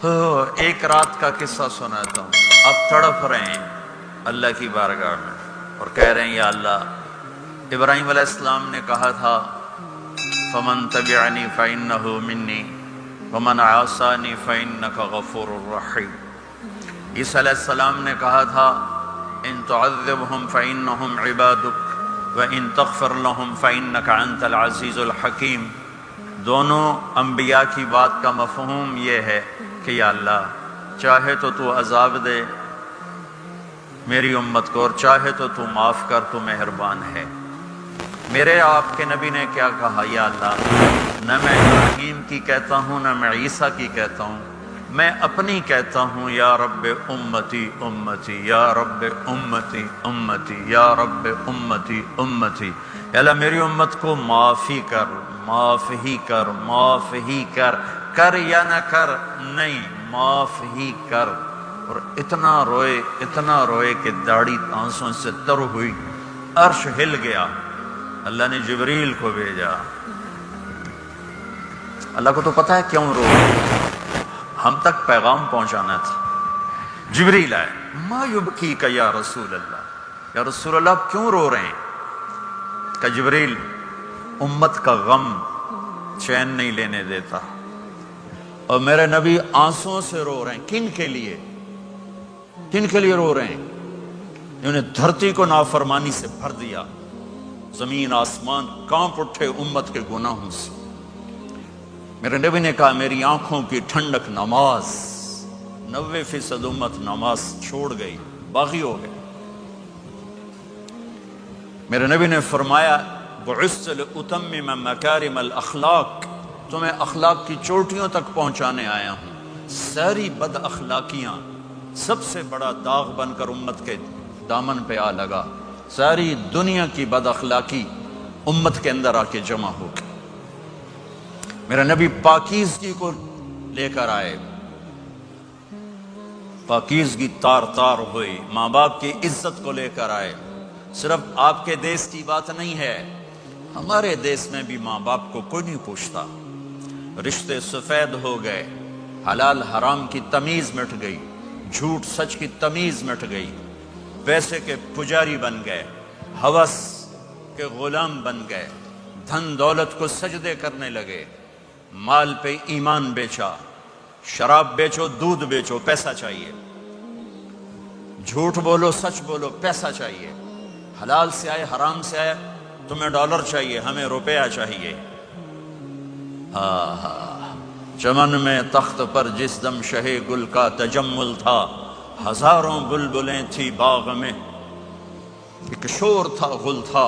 ایک رات کا قصہ سناتا ہوں. اب تڑپ رہے ہیں اللہ کی بارگاہ میں اور کہہ رہے ہیں یا اللہ، ابراہیم علیہ السلام نے کہا تھا فمن تبعنی فإنہ منی ومن عاصانی فإنک غفور رحیم. عیسیٰ علیہ السلام نے کہا تھا ان تعذبہم فإنہم عبادک وإن تغفر لہم فإنک انت العزیز الحکیم. دونوں انبیاء کی بات کا مفہوم یہ ہے کہ یا اللہ چاہے تو عذاب دے میری امت کو اور چاہے تو معاف کر، تو مہربان ہے. میرے آپ کے نبی نے کیا کہا؟ یا اللہ نہ میں ابراہیم کی کہتا ہوں نہ میں عیسیٰ کی کہتا ہوں، میں اپنی کہتا ہوں یا رب امتی امتی یا رب امتی امتی یا رب امتی امتی. یا اللہ میری امت کو معاف ہی کر، معاف ہی کر، معاف ہی کر. کر یا نہ کر نہیں، معاف ہی کر. اور اتنا روئے کہ داڑھی آنسوں سے تر ہوئی، عرش ہل گیا. اللہ نے جبریل کو بھیجا. اللہ کو تو پتہ ہے کیوں رو رہے، ہم تک پیغام پہنچانا تھا. جبریل آئے، ما یبکیک یا رسول اللہ، یا رسول اللہ آپ کیوں رو رہے ہیں؟ کہ جبریل امت کا غم چین نہیں لینے دیتا اور میرے نبی آنسوں سے رو رہے ہیں. کن کے لیے؟ کن کے لیے رو رہے ہیں؟ انہوں نے دھرتی کو نافرمانی سے بھر دیا، زمین آسمان کانپ اٹھے امت کے گناہوں سے. میرے نبی نے کہا میری آنکھوں کی ٹھنڈک نماز. 90% امت نماز چھوڑ گئی، باغی ہو گئے. میرے نبی نے فرمایا بعثت لأتمم مکارم الاخلاق، تمہیں اخلاق کی چوٹیوں تک پہنچانے آیا ہوں. ساری بد اخلاقیاں سب سے بڑا داغ بن کر امت کے دامن پہ آ لگا. ساری دنیا کی بد اخلاقی امت کے اندر آ کے جمع ہو گئی. میرا نبی پاکیزگی کو لے کر آئے، پاکیزگی تار تار ہوئی. ماں باپ کی عزت کو لے کر آئے. صرف آپ کے دیس کی بات نہیں ہے، ہمارے دیس میں بھی ماں باپ کو کوئی نہیں پوچھتا. رشتے سفید ہو گئے، حلال حرام کی تمیز مٹ گئی، جھوٹ سچ کی تمیز مٹ گئی. پیسے کے پجاری بن گئے، ہوس کے غلام بن گئے، دھن دولت کو سجدے کرنے لگے. مال پہ ایمان بیچا، شراب بیچو، دودھ بیچو، پیسہ چاہیے. جھوٹ بولو، سچ بولو، پیسہ چاہیے. حلال سے آئے حرام سے آئے، تمہیں ڈالر چاہیے، ہمیں روپیہ چاہیے. چمن میں تخت پر جس دم شہ گل کا تجمل تھا، ہزاروں بلبلیں تھی باغ میں، ایک شور تھا غل تھا.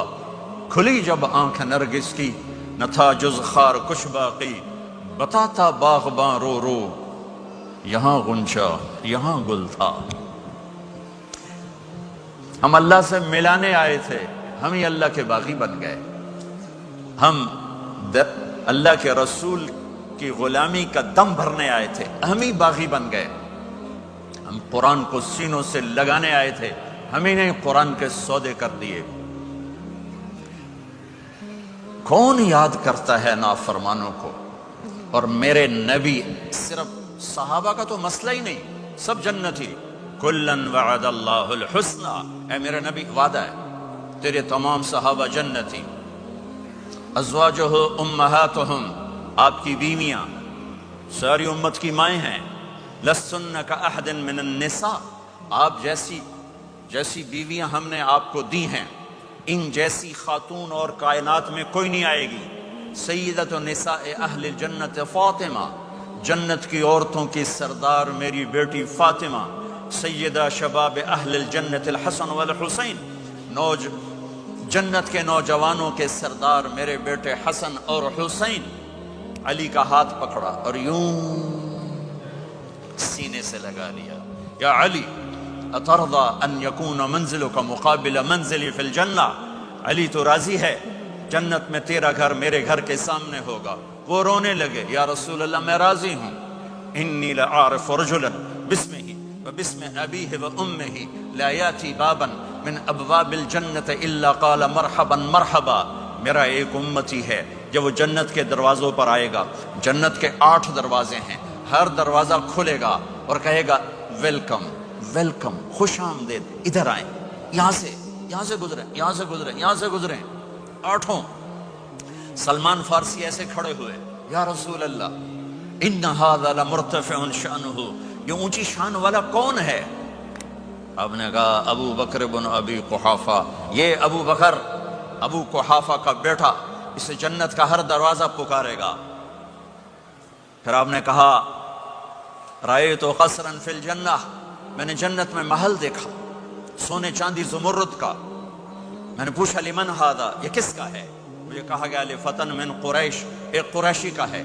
کھلی جب آنکھ نرگس کی، نہ تھا جز خار کچھ باقی. بتاتا باغباں رو رو، یہاں غنچہ یہاں گل تھا. ہم اللہ سے ملانے آئے تھے، ہم ہی اللہ کے باغی بن گئے. ہم اللہ کے رسول کی غلامی کا دم بھرنے آئے تھے، ہم ہی باغی بن گئے. ہم قرآن کو سینوں سے لگانے آئے تھے، ہم ہی نے قرآن کے سودے کر دیے. کون یاد کرتا ہے نافرمانوں کو؟ اور میرے نبی، صرف صحابہ کا تو مسئلہ ہی نہیں، سب جنتی. کلن وعد اللہ الحسنى، اے میرے نبی وعدہ ہے تیرے تمام صحابہ جنتی. ازواجہ امہاتہم، آپ کی بیویاں ساری امت کی مائیں ہیں. لستن کاحد من النساء، آپ جیسی بیویاں ہم نے آپ کو دی ہیں، ان جیسی خاتون اور کائنات میں کوئی نہیں آئے گی. سیدۃ نساء اہل جنت فاطمہ، جنت کی عورتوں کی سردار میری بیٹی فاطمہ. سیدہ شباب اہل الجنت الحسن والحسین، جنت کے نوجوانوں کے سردار میرے بیٹے حسن اور حسین. علی کا ہاتھ پکڑا اور یوں سینے سے لگا لیا. یا علی اترضى ان یکون منزلک مقابل منزلی فی الجنہ، علی تو راضی ہے جنت میں تیرا گھر میرے گھر کے سامنے ہوگا. وہ رونے لگے، یا رسول اللہ میں راضی ہوں. انی لأعرف رجلا باسمہ وباسم ابیہ وامہ لا یاتی بابا من ابواب الجنت الا قال مرحبا مرحبا. میرا ایک امتی ہے جب وہ جنت کے دروازوں پر آئے گا، جنت کے 8 دروازے ہیں، ہر دروازہ کھلے گا اور کہے گا ویلکم ویلکم، خوش آمدید، ادھر آئیں، یہاں سے گزریں، یہاں سے گزریں، یہاں سے گزریں۔ 8 سلمان فارسی ایسے کھڑے ہوئے، یا رسول اللہ ان ھذا لمرتفع شأنہ، یہ اونچی شان والا کون ہے؟ آپ نے کہا ابو بکر بن ابی قحافہ، یہ ابو بکر ابو قحافہ کا بیٹا، اسے جنت کا ہر دروازہ پکارے گا۔ پھر آپ نے کہا رأیت قصرا فی الجنہ، میں نے جنت میں محل دیکھا سونے چاندی زمرد کا۔ میں نے پوچھا لمن ھذا، یہ کس کا ہے؟ مجھے کہا گیا لفتن من قریش، ایک قریشی کا ہے۔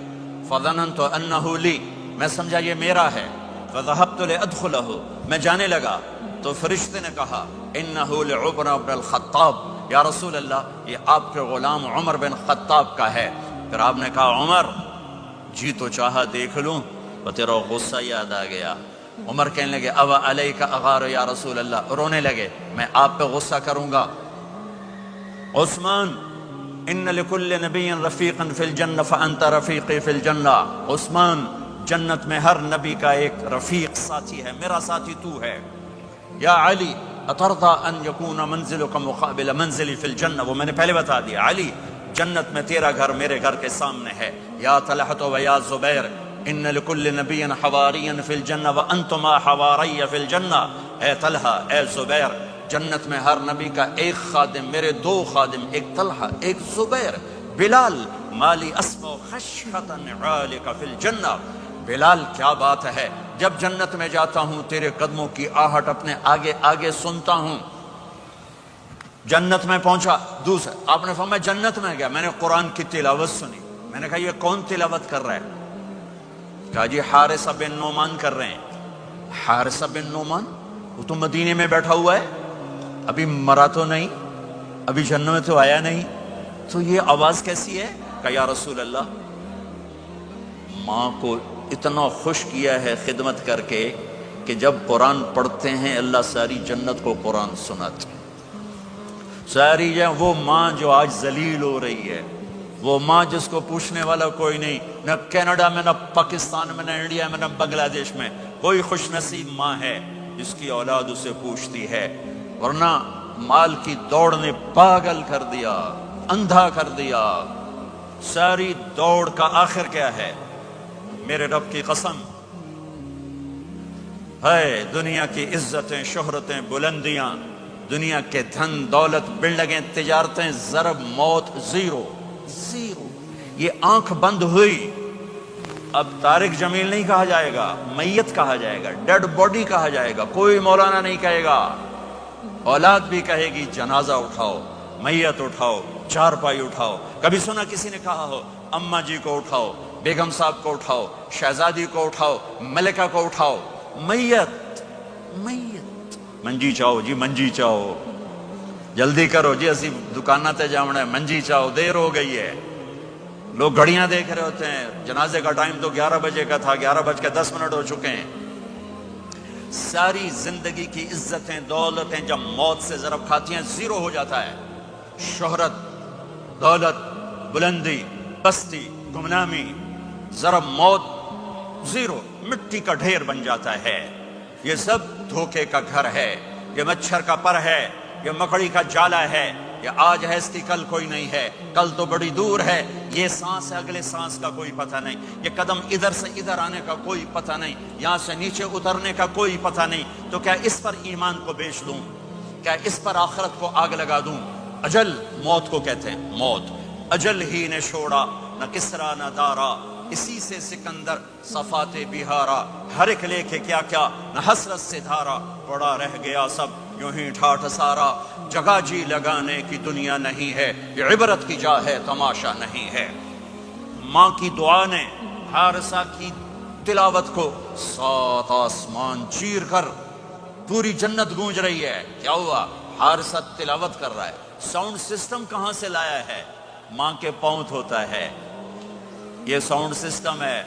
فظننت انہ لی، میں سمجھا یہ میرا ہے۔ فذهبت لادخلہ، میں جانے لگا تو فرشتے نے کہا انہ لعمر بن الخطاب، یا رسول اللہ یہ آپ کے غلام عمر بن خطاب کا ہے۔ پھر آپ نے کہا عمر جی تو چاہا دیکھ لوں، تو تیرا غصہ یاد آ گیا۔ عمر کہنے لگے اب علیک اغار یا رسول اللہ، رونے لگے میں آپ پہ غصہ کروں گا۔ عثمان ان لکل نبی رفیقا فی الجنہ فانت رفیقی فی الجنہ، عثمان جنت میں ہر نبی کا ایک رفیق ساتھی ہے، میرا ساتھی تو ہے۔ یا علی اترضی ان یکون منزلک مقابل منزلی فی الجنہ، وہ میں نے پہلے بتا دیا، علی جنت میں تیرا گھر میرے گھر کے سامنے ہے۔ یا طلحہ و یا زبیر ان لکل نبی حواریا فی الجنہ وانتما حواری فی الجنہ، اے طلحہ اے زبیر جنت میں ہر نبی کا ایک خادم، میرے 2 خادم، ایک طلحہ ایک زبیر۔ بلال مالی اسمع خشخطا عالک فی الجنہ، بلال کیا بات ہے، جب جنت میں جاتا ہوں تیرے قدموں کی آہٹ اپنے آگے آگے سنتا ہوں۔ جنت میں پہنچا، دوسرا آپ نے فرمایا جنت میں گیا، میں نے قرآن کی تلاوت سنی۔ میں نے کہا یہ کون تلاوت کر رہا ہے؟ کہا جی حارثہ بن نعمان کر رہے ہیں۔ حارثہ بن نعمان وہ تو مدینے میں بیٹھا ہوا ہے، ابھی مرا تو نہیں، ابھی جنت میں تو آیا نہیں، تو یہ آواز کیسی ہے؟ کہا یا رسول اللہ ماں کو اتنا خوش کیا ہے خدمت کر کے کہ جب قرآن پڑھتے ہیں اللہ ساری جنت کو قرآن سناتے ہیں۔ ساری وہ ماں جو آج ذلیل ہو رہی ہے، وہ ماں جس کو پوچھنے والا کوئی نہیں، نہ کینیڈا میں، نہ پاکستان میں، نہ انڈیا میں، نہ بنگلہ دیش میں، کوئی خوش نصیب ماں ہے جس کی اولاد اسے پوچھتی ہے، ورنہ مال کی دوڑ نے پاگل کر دیا، اندھا کر دیا۔ ساری دوڑ کا آخر کیا ہے؟ میرے رب کی قسم ہے، دنیا کی عزتیں، شہرتیں، بلندیاں، دنیا کے دھن دولت، بلڈنگیں، تجارتیں، ضرب، موت، زیرو۔ یہ آنکھ بند ہوئی، اب طارق جمیل نہیں کہا جائے گا، میت کہا جائے گا، ڈیڈ باڈی کہا جائے گا، کوئی مولانا نہیں کہے گا۔ اولاد بھی کہے گی جنازہ اٹھاؤ، میت اٹھاؤ، چارپائی اٹھاؤ۔ کبھی سنا کسی نے کہا ہو اماں جی کو اٹھاؤ، بیگم صاحب کو اٹھاؤ، شہزادی کو اٹھاؤ، ملکہ کو اٹھاؤ؟ میت منجی چاہو جی، منجی چاہو، جلدی کرو جی، اسی دکانہ تے جاؤنا ہے، منجی چاہو، دیر ہو گئی ہے۔ لوگ گھڑیاں دیکھ رہے ہوتے ہیں، جنازے کا ٹائم تو 11 بجے کا تھا، 11:10 ہو چکے ہیں۔ ساری زندگی کی عزتیں، دولتیں جب موت سے ضرب کھاتی ہیں زیرو ہو جاتا ہے۔ شہرت، دولت، بلندی، پستی، گمنامی، ضرب موت، زیرو، مٹی کا ڈھیر بن جاتا ہے۔ یہ سب دھوکے کا گھر ہے، یہ مچھر کا پر ہے، یہ مکڑی کا جالا ہے، یہ آج ہے اس کی کل کوئی نہیں ہے، کل تو بڑی دور ہے، یہ سانس ہے اگلے سانس کا کوئی پتہ نہیں، یہ قدم ادھر سے ادھر آنے کا کوئی پتہ نہیں، یہاں سے نیچے اترنے کا کوئی پتہ نہیں۔ تو کیا اس پر ایمان کو بیچ دوں؟ کیا اس پر آخرت کو آگ لگا دوں؟ اجل موت کو کہتے ہیں، موت اجل ہی نے چھوڑا، نہ کسرا نہ دارا، اسی سے سکندر صفات بہارا، ہر ایک لے کے کیا کیا، نہ حسرت سے دھارا، پڑا رہ گیا سب یوں ہی ٹھاٹھ سارا، جگہ جی لگانے کی دنیا نہیں ہے، یہ عبرت کی جا ہے، تماشا نہیں ہے۔ ماں کی دعا نے حارثہ کی تلاوت کو 7 آسمان چیر کر پوری جنت گونج رہی ہے۔ کیا ہوا؟ حارثہ تلاوت کر رہا ہے۔ ساؤنڈ سسٹم کہاں سے لایا ہے؟ ماں کے پاؤں ہوتا ہے، یہ ساؤنڈ سسٹم ہے۔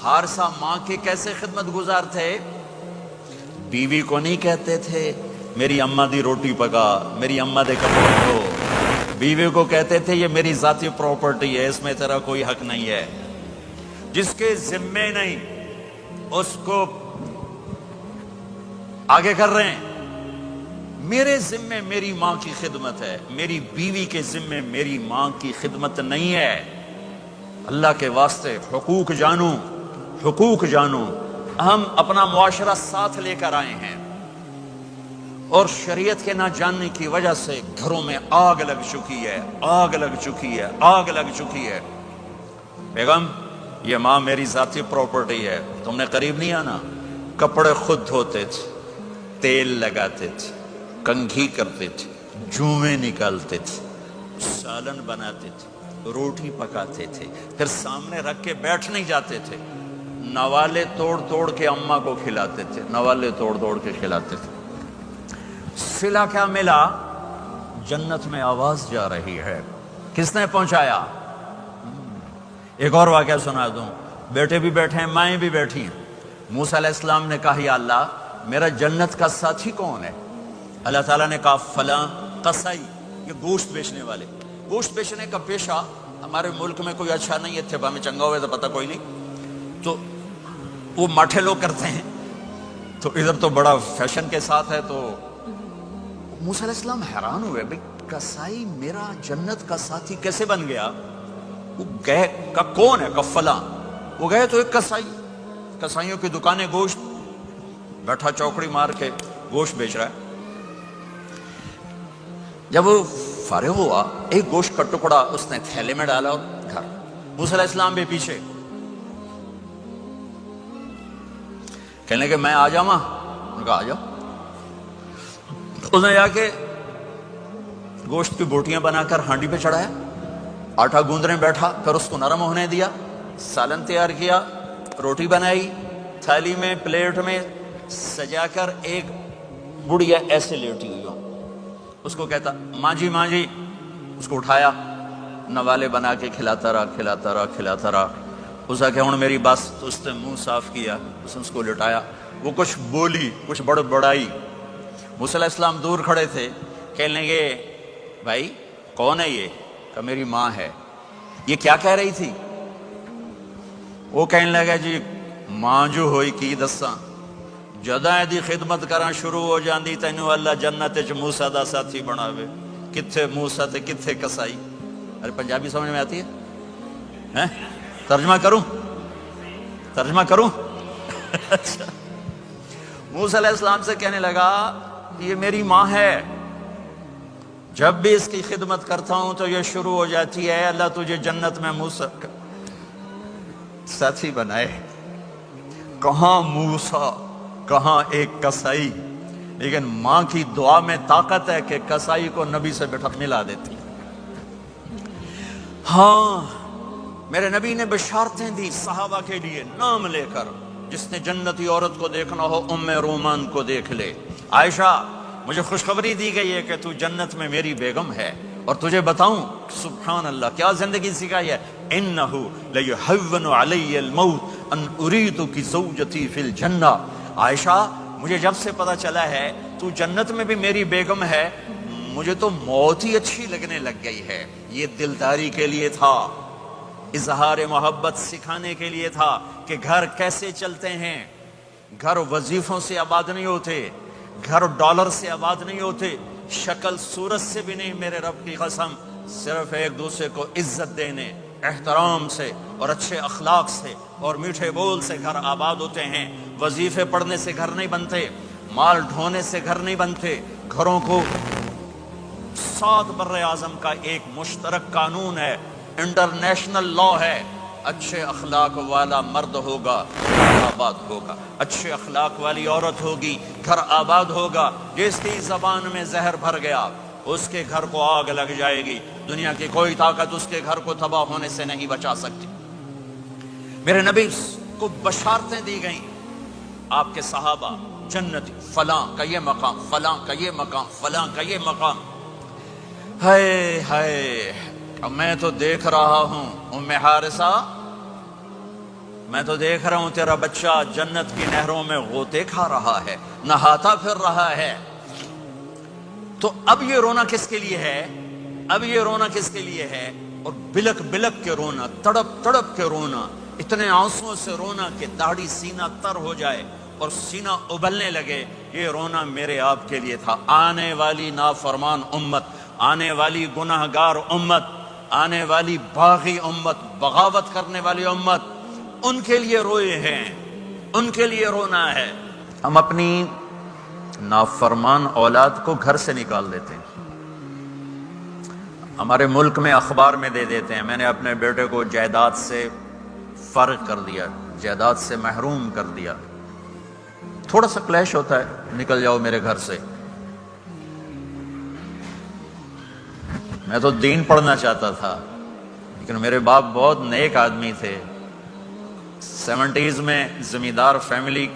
حارثہ ماں کے کیسے خدمت گزار تھے؟ بیوی کو نہیں کہتے تھے میری اماں دی روٹی پکا، میری اماں دے کپڑے دھو، بیوی کو کہتے تھے یہ میری ذاتی پراپرٹی ہے، اس میں تیرا کوئی حق نہیں ہے۔ جس کے ذمے نہیں اس کو آگے کر رہے ہیں. میرے ذمے میری ماں کی خدمت ہے، میری بیوی کے ذمے میری ماں کی خدمت نہیں ہے. اللہ کے واسطے حقوق جانو، حقوق جانو. ہم اپنا معاشرہ ساتھ لے کر آئے ہیں اور شریعت کے نہ جاننے کی وجہ سے گھروں میں آگ لگ چکی ہے، آگ لگ چکی ہے، آگ لگ چکی ہے. بیگم یہ ماں میری ذاتی پراپرٹی ہے، تم نے قریب نہیں آنا. کپڑے خود دھوتے تھے، تیل لگاتے تھے، کنگھی کرتے تھے، جوئیں نکالتے تھے، سالن بناتے تھے، روٹی پکاتے تھے، پھر سامنے رکھ کے بیٹھ نہیں جاتے تھے، نوالے توڑ توڑ کے اماں کو کھلاتے تھے، نوالے توڑ توڑ کے کھلاتے تھے. صلہ کیا ملا؟ جنت میں آواز جا رہی ہے. کس نے پہنچایا؟ ایک اور واقعہ سنا دوں. بیٹے بھی بیٹھے ہیں، مائیں بھی بیٹھی ہیں. موسیٰ علیہ السلام نے کہا یا اللہ میرا جنت کا ساتھی کون ہے؟ اللہ تعالیٰ نے کہا فلاں قصائی، یہ گوشت بیچنے والے. گوشت بیچنے کا پیشہ ہمارے ملک میں کوئی اچھا نہیں ہے، تھے میں چنگا ہوئے تو پتہ کوئی نہیں، تو وہ ماٹھے لوگ کرتے ہیں، تو ادھر تو بڑا فیشن کے ساتھ ہے. تو موسیٰ علیہ السلام حیران ہوئے، بھئی قصائی میرا جنت کا ساتھی کیسے بن گیا؟ وہ گئے کہ کون ہے؟ کہ فلاں. وہ گئے تو ایک قصائی، قصائیوں کی دکانیں، گوشت بیٹھا چوکڑی مار کے گوشت بیچ رہا ہے. جب وہ فارغ ہوا ایک گوشت کا ٹکڑا اس نے تھیلے میں ڈالا اور گھر. موسیٰ علیہ السلام بھی پیچھے. کہنے کہ میں آ جاؤں؟ انہوں نے کہا آ جاؤ. اس نے جا کے گوشت کی بوٹیاں بنا کر ہانڈی پہ چڑھایا، آٹا گوندنے بیٹھا، پھر اس کو نرم ہونے دیا، سالن تیار کیا، روٹی بنائی، تھالی میں پلیٹ میں سجا کر ایک بڑھیا ایسے لیٹی ہوئی ہو. اس کو کہتا ماں جی ماں جی. اس کو اٹھایا، نوالے بنا کے کھلاتا رہا کھلاتا رہا کھلاتا رہا. اس کا کہ ہوں میری بس. تو اس نے منہ صاف کیا، اس نے اس کو لٹایا. وہ کچھ بولی، کچھ بڑبڑائی. موسیٰ علیہ السلام دور کھڑے تھے. کہنے لگے بھائی کون ہے یہ؟ کہ میری ماں ہے. یہ کیا کہہ رہی تھی؟ وہ کہنے لگا جی ماں جو ہوئی کی دساں، جدائیں دی خدمت کراں شروع ہو جاندی تینوں اللہ جنت وچ موسیٰ دا ساتھی بناوے. کتھے موسیٰ تے کتھے قصائی. ارے پنجابی سمجھ میں آتی ہے؟ ترجمہ کروں؟ ترجمہ کروں؟ موسیٰ علیہ السلام سے کہنے لگا یہ میری ماں ہے، جب بھی اس کی خدمت کرتا ہوں تو یہ شروع ہو جاتی ہے اللہ تجھے جنت میں موسیٰ کا ساتھی بنائے. کہاں موسیٰ، کہاں ایک قصائی. لیکن ماں کی دعا میں طاقت ہے کہ قصائی کو نبی سے بیٹھا ملا دیتی. ہاں میرے نبی نے بشارتیں دی صحابہ کے لیے نام لے کر. جس نے جنتی عورت کو دیکھنا ہو ام رومان کو دیکھ لے. عائشہ مجھے خوشخبری دی گئی ہے کہ تو جنت میں میری بیگم ہے، اور تجھے بتاؤں سبحان اللہ کیا زندگی سکھائی ہے. انہو لیہون علی الموت ان اریدک زوجتی فی الجنہ. عائشہ مجھے جب سے پتا چلا ہے تو جنت میں بھی میری بیگم ہے، مجھے تو موت ہی اچھی لگنے لگ گئی ہے. یہ دلداری کے لیے تھا، اظہار محبت سکھانے کے لیے تھا کہ گھر کیسے چلتے ہیں. گھر وظیفوں سے آباد نہیں ہوتے، گھر ڈالر سے آباد نہیں ہوتے، شکل صورت سے بھی نہیں. میرے رب کی قسم صرف ایک دوسرے کو عزت دینے، احترام سے اور اچھے اخلاق سے اور میٹھے بول سے گھر آباد ہوتے ہیں. وظیفے پڑھنے سے گھر نہیں بنتے، مال ڈھونے سے گھر نہیں بنتے. گھروں کو 7 بر اعظم کا ایک مشترک قانون ہے، انٹرنیشنل لا ہے. اچھے اخلاق والا مرد ہوگا گھر آباد ہوگا، اچھے اخلاق والی عورت ہوگی گھر آباد ہوگا. جس کی زبان میں زہر بھر گیا اس کے گھر کو آگ لگ جائے گی. دنیا کی کوئی طاقت اس کے گھر کو تباہ ہونے سے نہیں بچا سکتی. میرے نبی کو بشارتیں دی گئیں، آپ کے صحابہ جنتی، فلاں کا یہ مقام، فلاں کا یہ مقام، فلاں کا یہ مقام. ہائے ہائے میں تو دیکھ رہا ہوں ام حارثہ، میں تو دیکھ رہا ہوں تیرا بچہ جنت کی نہروں میں غوطے کھا رہا ہے، نہاتا پھر رہا ہے. تو اب یہ رونا کس کے لیے ہے؟ اب یہ رونا کس کے لیے ہے؟ اور بلک بلک کے رونا، تڑپ تڑپ کے رونا. اتنے آنسوؤں سے رونا کہ داڑھی سینہ تر ہو جائے اور سینہ ابلنے لگے، یہ رونا میرے آپ کے لیے تھا۔ آنے والی نافرمان امت، آنے والی گناہگار امت، آنے والی باغی امت، بغاوت کرنے والی امت، ان کے لیے روئے ہیں، ان کے لیے رونا ہے۔ ہم اپنی نافرمان اولاد کو گھر سے نکال دیتے ہیں، ہمارے ملک میں اخبار میں دے دیتے ہیں میں نے اپنے بیٹے کو جائیداد سے فارغ کر دیا، جائیداد سے محروم کر دیا۔ تھوڑا سا کلیش ہوتا ہے، نکل جاؤ میرے گھر سے۔ میں تو دین پڑھنا چاہتا تھا، لیکن میرے باپ بہت نیک آدمی تھے، 70s میں زمیندار فیملی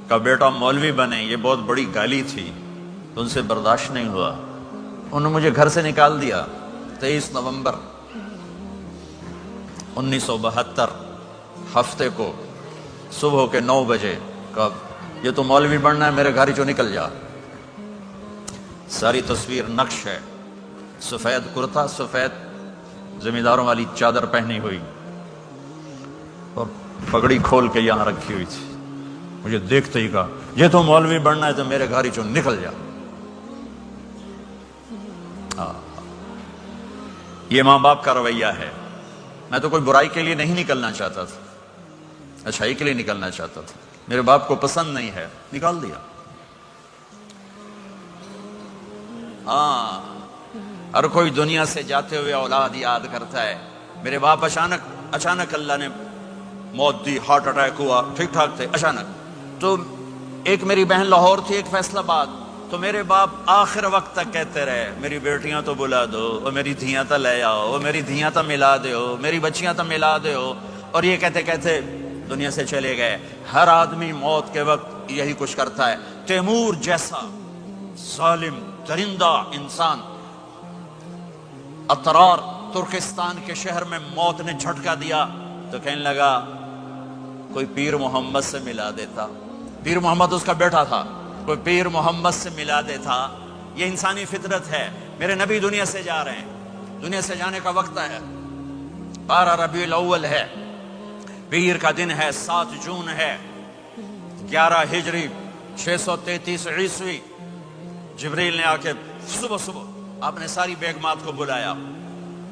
کا بیٹا مولوی بنے، یہ بہت بڑی گالی تھی، تو ان سے برداشت نہیں ہوا، انہوں نے مجھے گھر سے نکال دیا۔ 23 نومبر 1972 ہفتے کو صبح کے 9 بجے، کب یہ تو مولوی بننا ہے، میرے گھر ہی چو نکل جا۔ ساری تصویر نقش ہے، سفید کرتا، سفید زمینداروں والی چادر پہنی ہوئی اور پگڑی کھول کے یہاں رکھی ہوئی تھی۔ مجھے دیکھتے ہی کہا یہ تو مولوی بننا ہے تو میرے گھر ہی چو نکل جا۔ یہ ماں باپ کا رویہ ہے۔ میں تو کوئی برائی کے لیے نہیں نکلنا چاہتا تھا، اچھائی کے لیے نکلنا چاہتا تھا، میرے باپ کو پسند نہیں ہے، نکال دیا۔ ہر کوئی دنیا سے جاتے ہوئے اولاد یاد کرتا ہے۔ میرے باپ اچانک اللہ نے موت دی، ہارٹ اٹیک ہوا، ٹھیک ٹھاک تھے، اچانک۔ تو ایک میری بہن لاہور تھی، ایک فیصل آباد، تو میرے باپ آخر وقت تک کہتے رہے میری بیٹیاں تو بلا دو، اور میری دھیاں تو لے آؤ، اور میری دھیاں تو ملا دو، میری بچیاں تو ملا دو، اور یہ کہتے کہتے دنیا سے چلے گئے۔ ہر آدمی موت کے وقت یہی کچھ کرتا ہے۔ تیمور جیسا ظالم درندہ انسان اطرار ترکستان کے شہر میں موت نے جھٹکا دیا، تو کہنے لگا کوئی پیر محمد سے ملا دیتا، پیر محمد اس کا بیٹا تھا، کوئی پیر محمد سے ملا دیتا۔ یہ انسانی فطرت ہے۔ میرے نبی دنیا سے جا رہے ہیں، دنیا سے جانے کا وقت ہے، 12 ربیع الاول ہے، پیر کا دن ہے، 7 جون ہے، 11 ہجری 633 عیسوی۔ جبریل نے آ کے صبح آپ نے ساری بیگمات کو بلایا،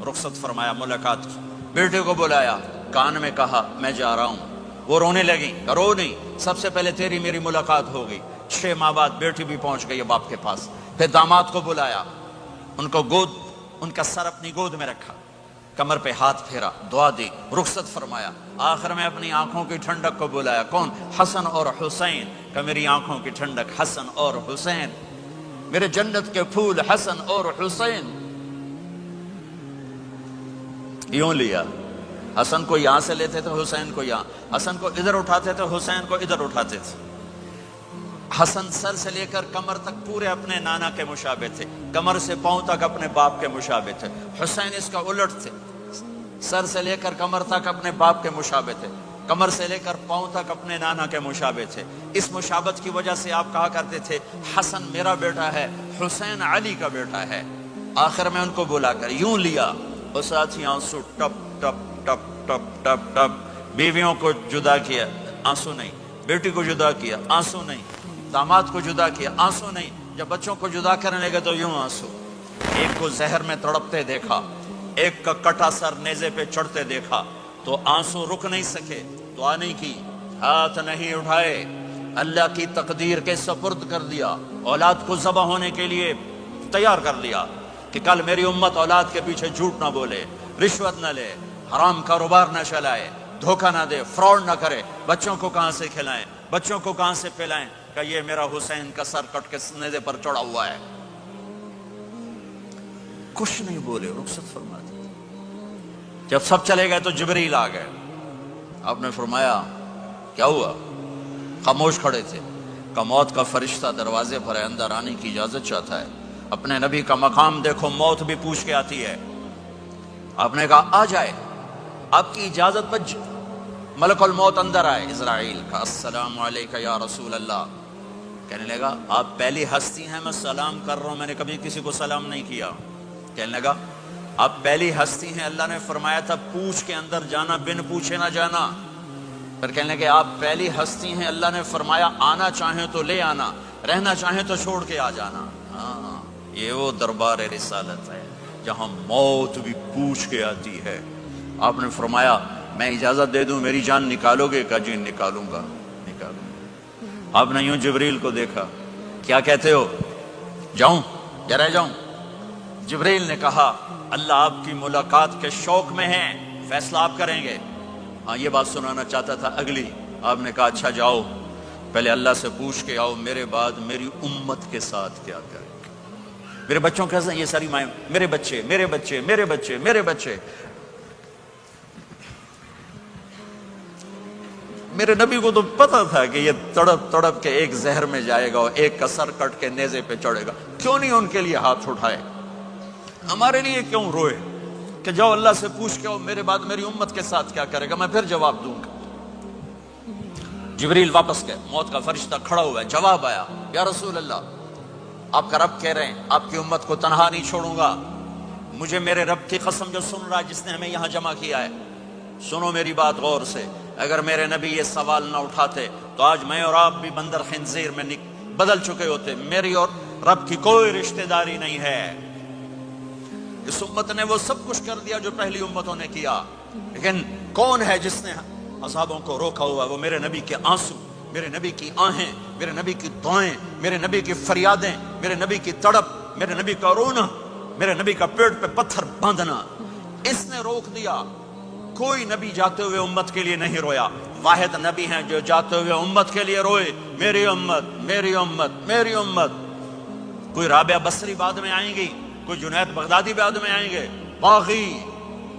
رخصت فرمایا ملاقات کی، بیٹے کو بلایا، کان میں کہا میں جا رہا ہوں۔ وہ رونے لگی، رو نہیں، سب سے پہلے تیری میری ملاقات ہو گئی۔ 6 ماہ بعد بیٹی بھی پہنچ گئی باپ کے پاس۔ پھر داماد کو بلایا، ان کا سر اپنی گود میں رکھا، کمر پہ ہاتھ پھیرا، دعا دی، رخصت فرمایا۔ آخر میں اپنی آنکھوں کی ٹھنڈک کو بلایا، کون؟ حسن اور حسین، کہ میری آنکھوں کی ٹھنڈک حسن اور حسین، میرے جنت کے پھول حسن اور حسین۔ یوں لیا، حسن کو یہاں سے لیتے تھے، حسین کو یہاں، حسن کو ادھر اٹھاتے تھے، حسین کو ادھر اٹھاتے تھے۔ حسن سر سے لے کر کمر تک پورے اپنے نانا کے مشابہ تھے، کمر سے پاؤں تک اپنے باپ کے مشابہ تھے۔ حسین اس کا الٹ تھے، سر سے لے کر کمر تک اپنے باپ کے مشابہ تھے، کمر سے لے کر پاؤں تک اپنے نانا کے مشابہ تھے۔ اس مشابہت کی وجہ سے آپ کہا کرتے تھے حسن میرا بیٹا ہے، حسین علی کا بیٹا ہے۔ آخر میں ان کو بلا کر یوں لیا، اور ساتھ ہی آنسو ٹپ ٹپ ٹپ ٹپ ٹپ ٹپ۔ بیویوں کو جدا کیا، آنسو نہیں، بیٹی کو جدا کیا، آنسو نہیں، داماد کو جدا کیا، آنسو نہیں، جب بچوں کو جدا کرنے لگے تو یوں آنسو۔ ایک کو زہر میں تڑپتے دیکھا، ایک کا کٹا سر نیزے پہ چڑھتے دیکھا، تو آنسو رک نہیں سکے، دعا نہیں کی، ہاتھ نہیں اٹھائے، اللہ کی تقدیر کے سپرد کر دیا، اولاد کو ذبح ہونے کے لیے تیار کر لیا کہ کل میری امت اولاد کے پیچھے جھوٹ نہ بولے، رشوت نہ لے، حرام کاروبار نہ چلائے، دھوکہ نہ دے، فراڈ نہ کرے، بچوں کو کہاں سے کھلائیں، بچوں کو کہاں سے پلائیں، کہ یہ میرا حسین کا سر کٹ کے نیزے پر چڑھا ہوا ہے۔ کچھ نہیں بولے، رخصت فرما دی۔ جب سب چلے گئے تو جبریل آ گئے، آپ نے فرمایا کیا ہوا؟ خاموش کھڑے تھے، کہ موت کا فرشتہ دروازے پر ہے، اندر آنے کی اجازت چاہتا ہے۔ اپنے نبی کا مقام دیکھو، موت بھی پوچھ کے آتی ہے۔ آپ نے کہا آ جائے، آپ کی اجازت پر ملک الموت اندر آئے، اسرائیل کا السلام علیکہ یا رسول اللہ، کہنے لگا آپ پہلی ہستی ہیں، میں سلام کر رہا ہوں، میں نے کبھی کسی کو سلام نہیں کیا۔ کہنے لگا آپ پہلی ہستی ہیں، اللہ نے فرمایا تھا پوچھ کے اندر جانا، بن پوچھے نہ جانا۔ پھر کہنے کہ آپ پہلی ہستی ہیں، اللہ نے فرمایا آنا چاہیں تو لے آنا، رہنا چاہیں تو چھوڑ کے آ جانا۔ ہاں، یہ وہ دربار رسالت ہے جہاں موت بھی پوچھ کے آتی ہے۔ آپ نے فرمایا میں اجازت دے دوں میری جان نکالو گے؟ کہا جی نکالوں گا، نکالوں گا۔ آپ نے یوں جبریل کو دیکھا، کیا کہتے ہو؟ جاؤں یا رہ جاؤں؟ جبریل نے کہا اللہ آپ کی ملاقات کے شوق میں ہیں، فیصلہ آپ کریں گے۔ ہاں یہ بات سنانا چاہتا تھا اگلی۔ آپ نے کہا اچھا جاؤ، پہلے اللہ سے پوچھ کے آؤ میرے بعد میری امت کے ساتھ کیا کریں گے، میرے بچوں کے ساتھ۔ یہ ساری مائیں میرے بچے میرے بچے میرے بچے میرے بچے۔ میرے نبی کو تو پتا تھا کہ یہ تڑپ تڑپ کے ایک زہر میں جائے گا اور ایک کا سر کٹ کے نیزے پہ چڑھے گا، کیوں نہیں ان کے لیے ہاتھ اٹھائے؟ ہمارے لیے کیوں روئے کہ جاؤ اللہ سے پوچھ کے آؤ میرے بعد میری امت کے ساتھ کیا کرے گا، میں پھر جواب دوں گا۔ جبریل واپس گئے، موت کا فرشتہ کھڑا ہوا ہے، جواب آیا یا رسول اللہ آپ کا رب کہہ رہے ہیں آپ کی امت کو تنہا نہیں چھوڑوں گا۔ مجھے میرے رب کی قسم جو سن رہا ہے جس نے ہمیں یہاں جمع کیا ہے، سنو میری بات غور سے، اگر میرے نبی یہ سوال نہ اٹھاتے تو آج میں اور آپ بھی بندر خنزیر میں بدل چکے ہوتے۔ میری اور رب کی کوئی رشتہ داری نہیں ہے۔ اس امت نے وہ سب کچھ کر دیا جو پہلی امتوں نے کیا، لیکن کون ہے جس نے اصحابوں کو روکا ہوا؟ وہ میرے نبی کے آنسو، میرے نبی کی آہیں، میرے نبی کی دعائیں، میرے نبی کی فریادیں، میرے نبی کی تڑپ، میرے نبی کا رونا، میرے نبی کا پیٹ پہ پتھر باندھنا، اس نے روک دیا۔ کوئی نبی جاتے ہوئے امت کے لیے نہیں رویا، واحد نبی ہیں جو جاتے ہوئے امت کے لیے روئے، میری امت میری امت میری امت۔ کوئی رابعہ بصری بعد میں آئیں گی، کوئی جنید بغدادی بعد میں آئیں گے، باغی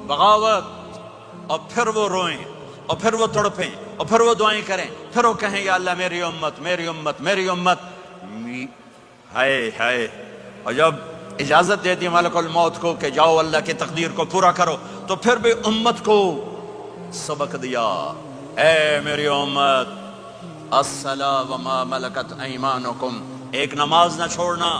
بغاوت، اور پھر وہ روئیں اور پھر وہ تڑپیں اور پھر وہ دعائیں کریں، پھر وہ کہیں یا اللہ میری امت میری امت میری امت۔ ہائے ہائے، اور جب اجازت دے دی ملک الموت کو کہ جاؤ اللہ کی تقدیر کو پورا کرو، تو پھر بھی امت کو سبق دیا، اے میری امت الصلاۃ وما ملکت ایمانکم، ایک نماز نہ چھوڑنا،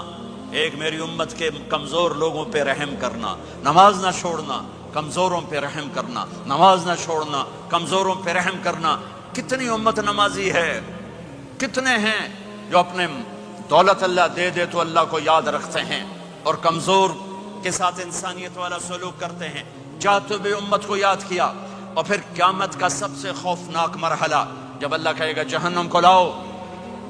ایک میری امت کے کمزور لوگوں پہ رحم کرنا، نماز نہ چھوڑنا، کمزوروں پہ رحم کرنا، نماز نہ چھوڑنا، کمزوروں پہ رحم کرنا۔ کتنی امت نمازی ہے، کتنے ہیں جو اپنے دولت اللہ دے دے تو اللہ کو یاد رکھتے ہیں اور کمزور کے ساتھ انسانیت والا سلوک کرتے ہیں۔ جاتے ہوئے امت کو یاد کیا، اور پھر قیامت کا سب سے خوفناک مرحلہ جب اللہ کہے گا جہنم کو لاؤ،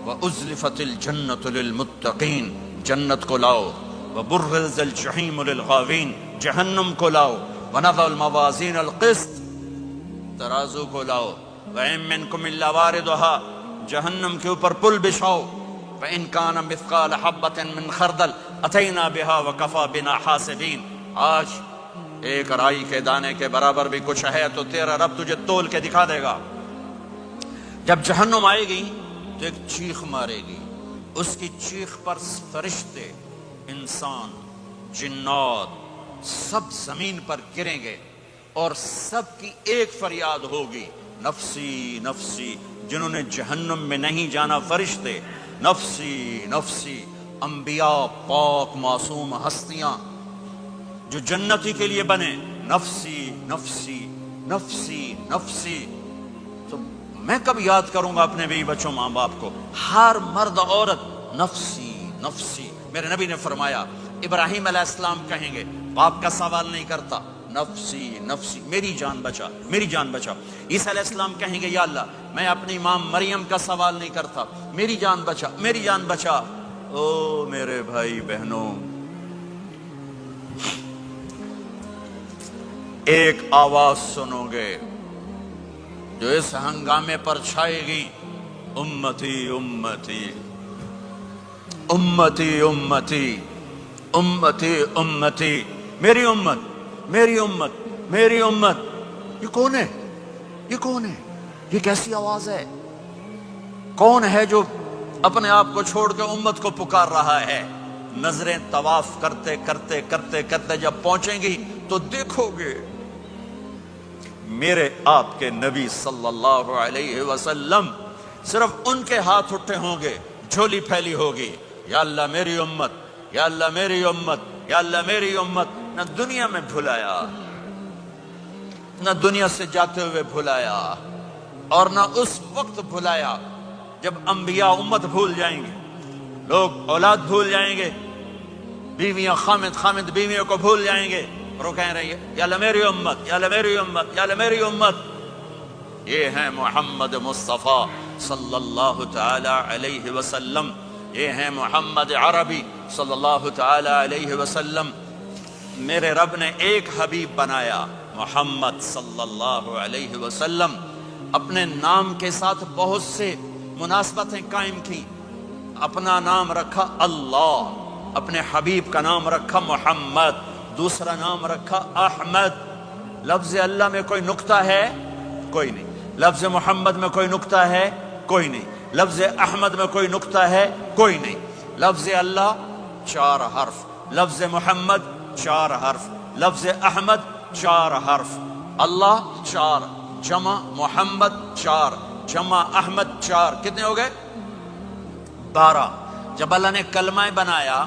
وَأُزْلِفَتِ الْجَنَّةُ لِلْمُتَّقِينَ، جنت کو لاؤ، وَبُرِّزَتِ الْجَحِيمُ لِلْغَاوِينَ، جہنم کو لاؤ، وَنَضَعُ الْمَوَازِينَ الْقِسْطَ، ترازو کو لاؤ، وَإِن مِّنكُمْ إِلَّا وَارِدُهَا، جہنم کے اوپر پل بچھاؤ، وَإِن كَانَ مِثْقَالَ حَبَّةٍ مِّن خَرْدَلٍ أَتَيْنَا بِهَا وَكَفَىٰ بِنَا حَاسِبِينَ۔ آج ایک رائی کے دانے کے برابر بھی کچھ ہے تو تیرا رب تجھے تول کے دکھا دے گا۔ جب جہنم آئے گی تو ایک چیخ مارے گی، اس کی چیخ پر فرشتے، انسان، جنات سب زمین پر گریں گے اور سب کی ایک فریاد ہوگی، نفسی نفسی۔ جنہوں نے جہنم میں نہیں جانا فرشتے، نفسی نفسی۔ انبیاء، پاک معصوم ہستیاں جو جنتی کے لیے بنے، نفسی نفسی نفسی نفسی۔ تو میں کب یاد کروں گا اپنے بیوی بچوں ماں باپ کو؟ ہر مرد عورت نفسی نفسی۔ میرے نبی نے فرمایا ابراہیم علیہ السلام کہیں گے، باپ کا سوال نہیں کرتا، نفسی نفسی، میری جان بچا میری جان بچا۔ عیسیٰ علیہ السلام کہیں گے یا اللہ میں اپنی ماں مریم کا سوال نہیں کرتا، میری جان بچا میری جان بچا۔ او میرے بھائی بہنوں، ایک آواز سنو گے جو اس ہنگامے پر چھائے گی، امتی امتی امتی امتی امتی امتی، میری امت میری امت میری امت۔ یہ کون ہے؟ یہ کون ہے؟ یہ کیسی آواز ہے؟ کون ہے جو اپنے آپ کو چھوڑ کے امت کو پکار رہا ہے؟ نظریں طواف کرتے کرتے کرتے کرتے جب پہنچیں گی تو دیکھو گے میرے آپ کے نبی صلی اللہ علیہ وسلم، صرف ان کے ہاتھ اٹھے ہوں گے، جھولی پھیلی ہوگی، یا اللہ میری امت یا اللہ میری امت، یا اللہ میری امت، نہ دنیا میں بھلایا، نہ دنیا سے جاتے ہوئے بھلایا، اور نہ اس وقت بھلایا جب انبیاء امت بھول جائیں گے، لوگ اولاد بھول جائیں گے، بیویاں خامد بیویوں کو بھول جائیں گے، اور وہ کہہ رہے ہیں یا اللہ میری امت، یا اللہ میری امت، یا اللہ میری امت۔ یہ ہیں محمد مصطفیٰ صلی اللہ تعالی علیہ وسلم، یہ ہیں محمد عربی صلی اللہ تعالی علیہ وسلم۔ میرے رب نے ایک حبیب بنایا محمد صلی اللہ علیہ وسلم، اپنے نام کے ساتھ بہت سے مناسبتیں قائم کی، اپنا نام رکھا اللہ، اپنے حبیب کا نام رکھا محمد، دوسرا نام رکھا احمد۔ لفظ اللہ میں کوئی نقطہ ہے؟ کوئی نہیں۔ لفظ محمد میں کوئی نقطہ ہے؟ کوئی نہیں۔ لفظ احمد میں کوئی نقطہ ہے؟ کوئی نہیں۔ لفظ اللہ 4 حرف، لفظ محمد 4 حرف، لفظ احمد 4 حرف، اللہ 4، جمع محمد 4، جمع احمد 4، کتنے ہو گئے؟ 12۔ جب اللہ نے کلمہ بنایا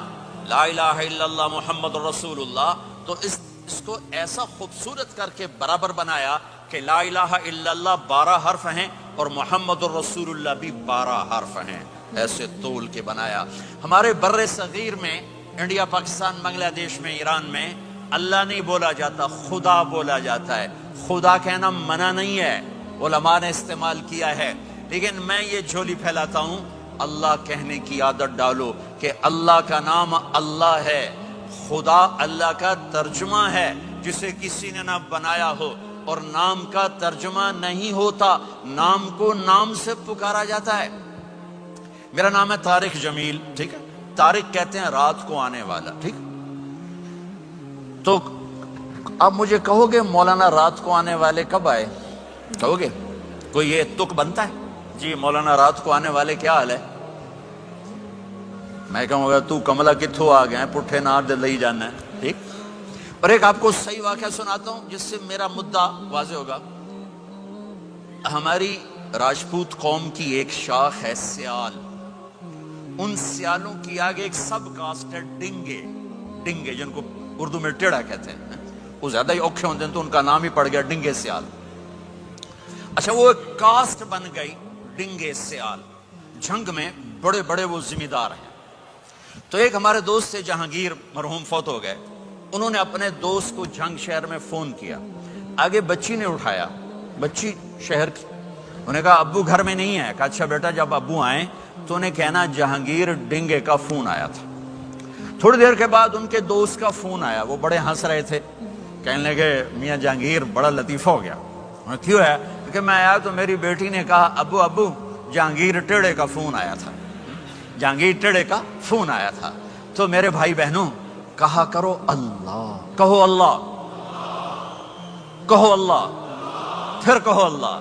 لا الہ الا اللہ محمد رسول اللہ، تو اس کو ایسا خوبصورت کر کے برابر بنایا کہ لا الہ الا اللہ 12 حرف ہیں اور محمد الرسول اللہ بھی 12 حرف ہیں، ایسے طول کے بنایا۔ ہمارے بر صغیر میں، انڈیا، پاکستان، بنگلہ دیش میں، ایران میں اللہ نہیں بولا جاتا، خدا بولا جاتا ہے۔ خدا کہنا منع نہیں ہے، علماء نے استعمال کیا ہے، لیکن میں یہ جھولی پھیلاتا ہوں، اللہ کہنے کی عادت ڈالو کہ اللہ کا نام اللہ ہے، خدا اللہ کا ترجمہ ہے جسے کسی نے نہ بنایا ہو، اور نام کا ترجمہ نہیں ہوتا، نام کو نام سے پکارا جاتا ہے۔ میرا نام ہے طارق جمیل، ٹھیک ہے؟ طارق کہتے ہیں رات کو آنے والا، ٹھیک؟ تو اب مجھے کہو گے مولانا رات کو آنے والے کب آئے؟ کہو گے کوئی یہ تک بنتا ہے جی مولانا رات کو آنے والے کیا حال ہے؟ میں کہوں گا تو کملا کتھوں آ گئے ہیں، پٹھے نار دے لئی جانا ہے، ٹھیک؟ اور ایک آپ کو صحیح واقعہ سناتا ہوں جس سے میرا مدعا واضح ہوگا۔ ہماری راجپوت قوم کی ایک شاخ ہے سیال، ان سیالوں کی آگے ایک سب کاسٹ ہے ڈنگے، جن کو اردو میں ٹیڑھا کہتے ہیں، وہ زیادہ ہی اوکھے ہوتے ہیں تو ان کا نام ہی پڑ گیا ڈنگے سیال۔ اچھا، وہ ایک کاسٹ بن گئی ڈنگے سیال، جنگ میں بڑے بڑے وہ ذمہ دار ہیں۔ تو ایک ہمارے دوست سے جہانگیر مرحوم فوت ہو گئے، انہوں نے اپنے دوست کو جھنگ شہر میں فون کیا، آگے بچی نے اٹھایا، بچی شہر کی، انہوں نے کہا ابو گھر میں نہیں ہے، کہا اچھا بیٹا جب ابو آئیں تو انہیں کہنا جہانگیر ڈنگے کا فون آیا تھا۔ تھوڑی دیر کے بعد ان کے دوست کا فون آیا، وہ بڑے ہنس رہے تھے، کہنے لگے میاں جہانگیر بڑا لطیفہ ہو گیا۔ کیوں ہے؟ کہ میں آیا تو میری بیٹی نے کہا ابو جہانگیر ٹیڑے کا فون آیا تھا، جہانگیر ٹیڑے کا فون آیا تھا۔ تو میرے بھائی بہنوں کہا کرو اللہ، کہو اللہ، کہو اللہ، پھر کہو اللہ۔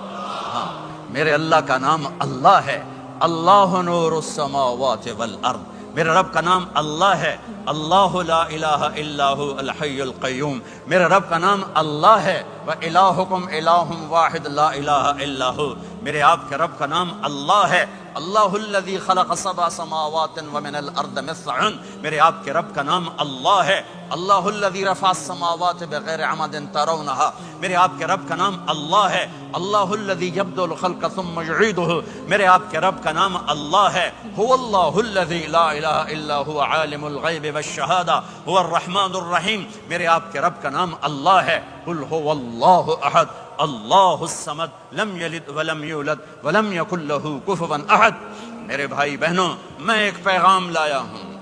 ہاں، میرے اللہ کا نام اللہ ہے، اللہ نور السماوات والارض، میرے رب کا نام اللہ ہے، اللہ لا الہ الا هو الحی القیوم، میرے رب کا نام اللہ ہے، وَإِلَٰهُكُمْ إِلَٰهٌ وَاحِدٌ لَا إِلَٰهَ إِلَّا هُوَ، میرے آپ کے رب کا نام اللہ ہے، اللہ الذی خلق 7 سماوات ومن الارض مثلهن، میرے آپ کے رب کا نام اللہ ہے، اللہ الذی رفع السماوات بغیر عمد ترونها، میرے آپ کے رب کا نام اللہ ہے، اللہ الذی یبدأ الخلق ثم یعیدہ، میرے آپ کے رب کا نام اللہ ہے، هو اللہ الذی لا الہ الا هو عالم الغیب والشہادہ هو الرحمن الرحیم، میرے آپ کے رب کا نام اللہ ہے، قل هو اللہ احد اللہ الصمد لم یلد ولم یولد ولم یکن له کفوا احد۔ میرے بھائی بہنوں، میں ایک پیغام لایا ہوں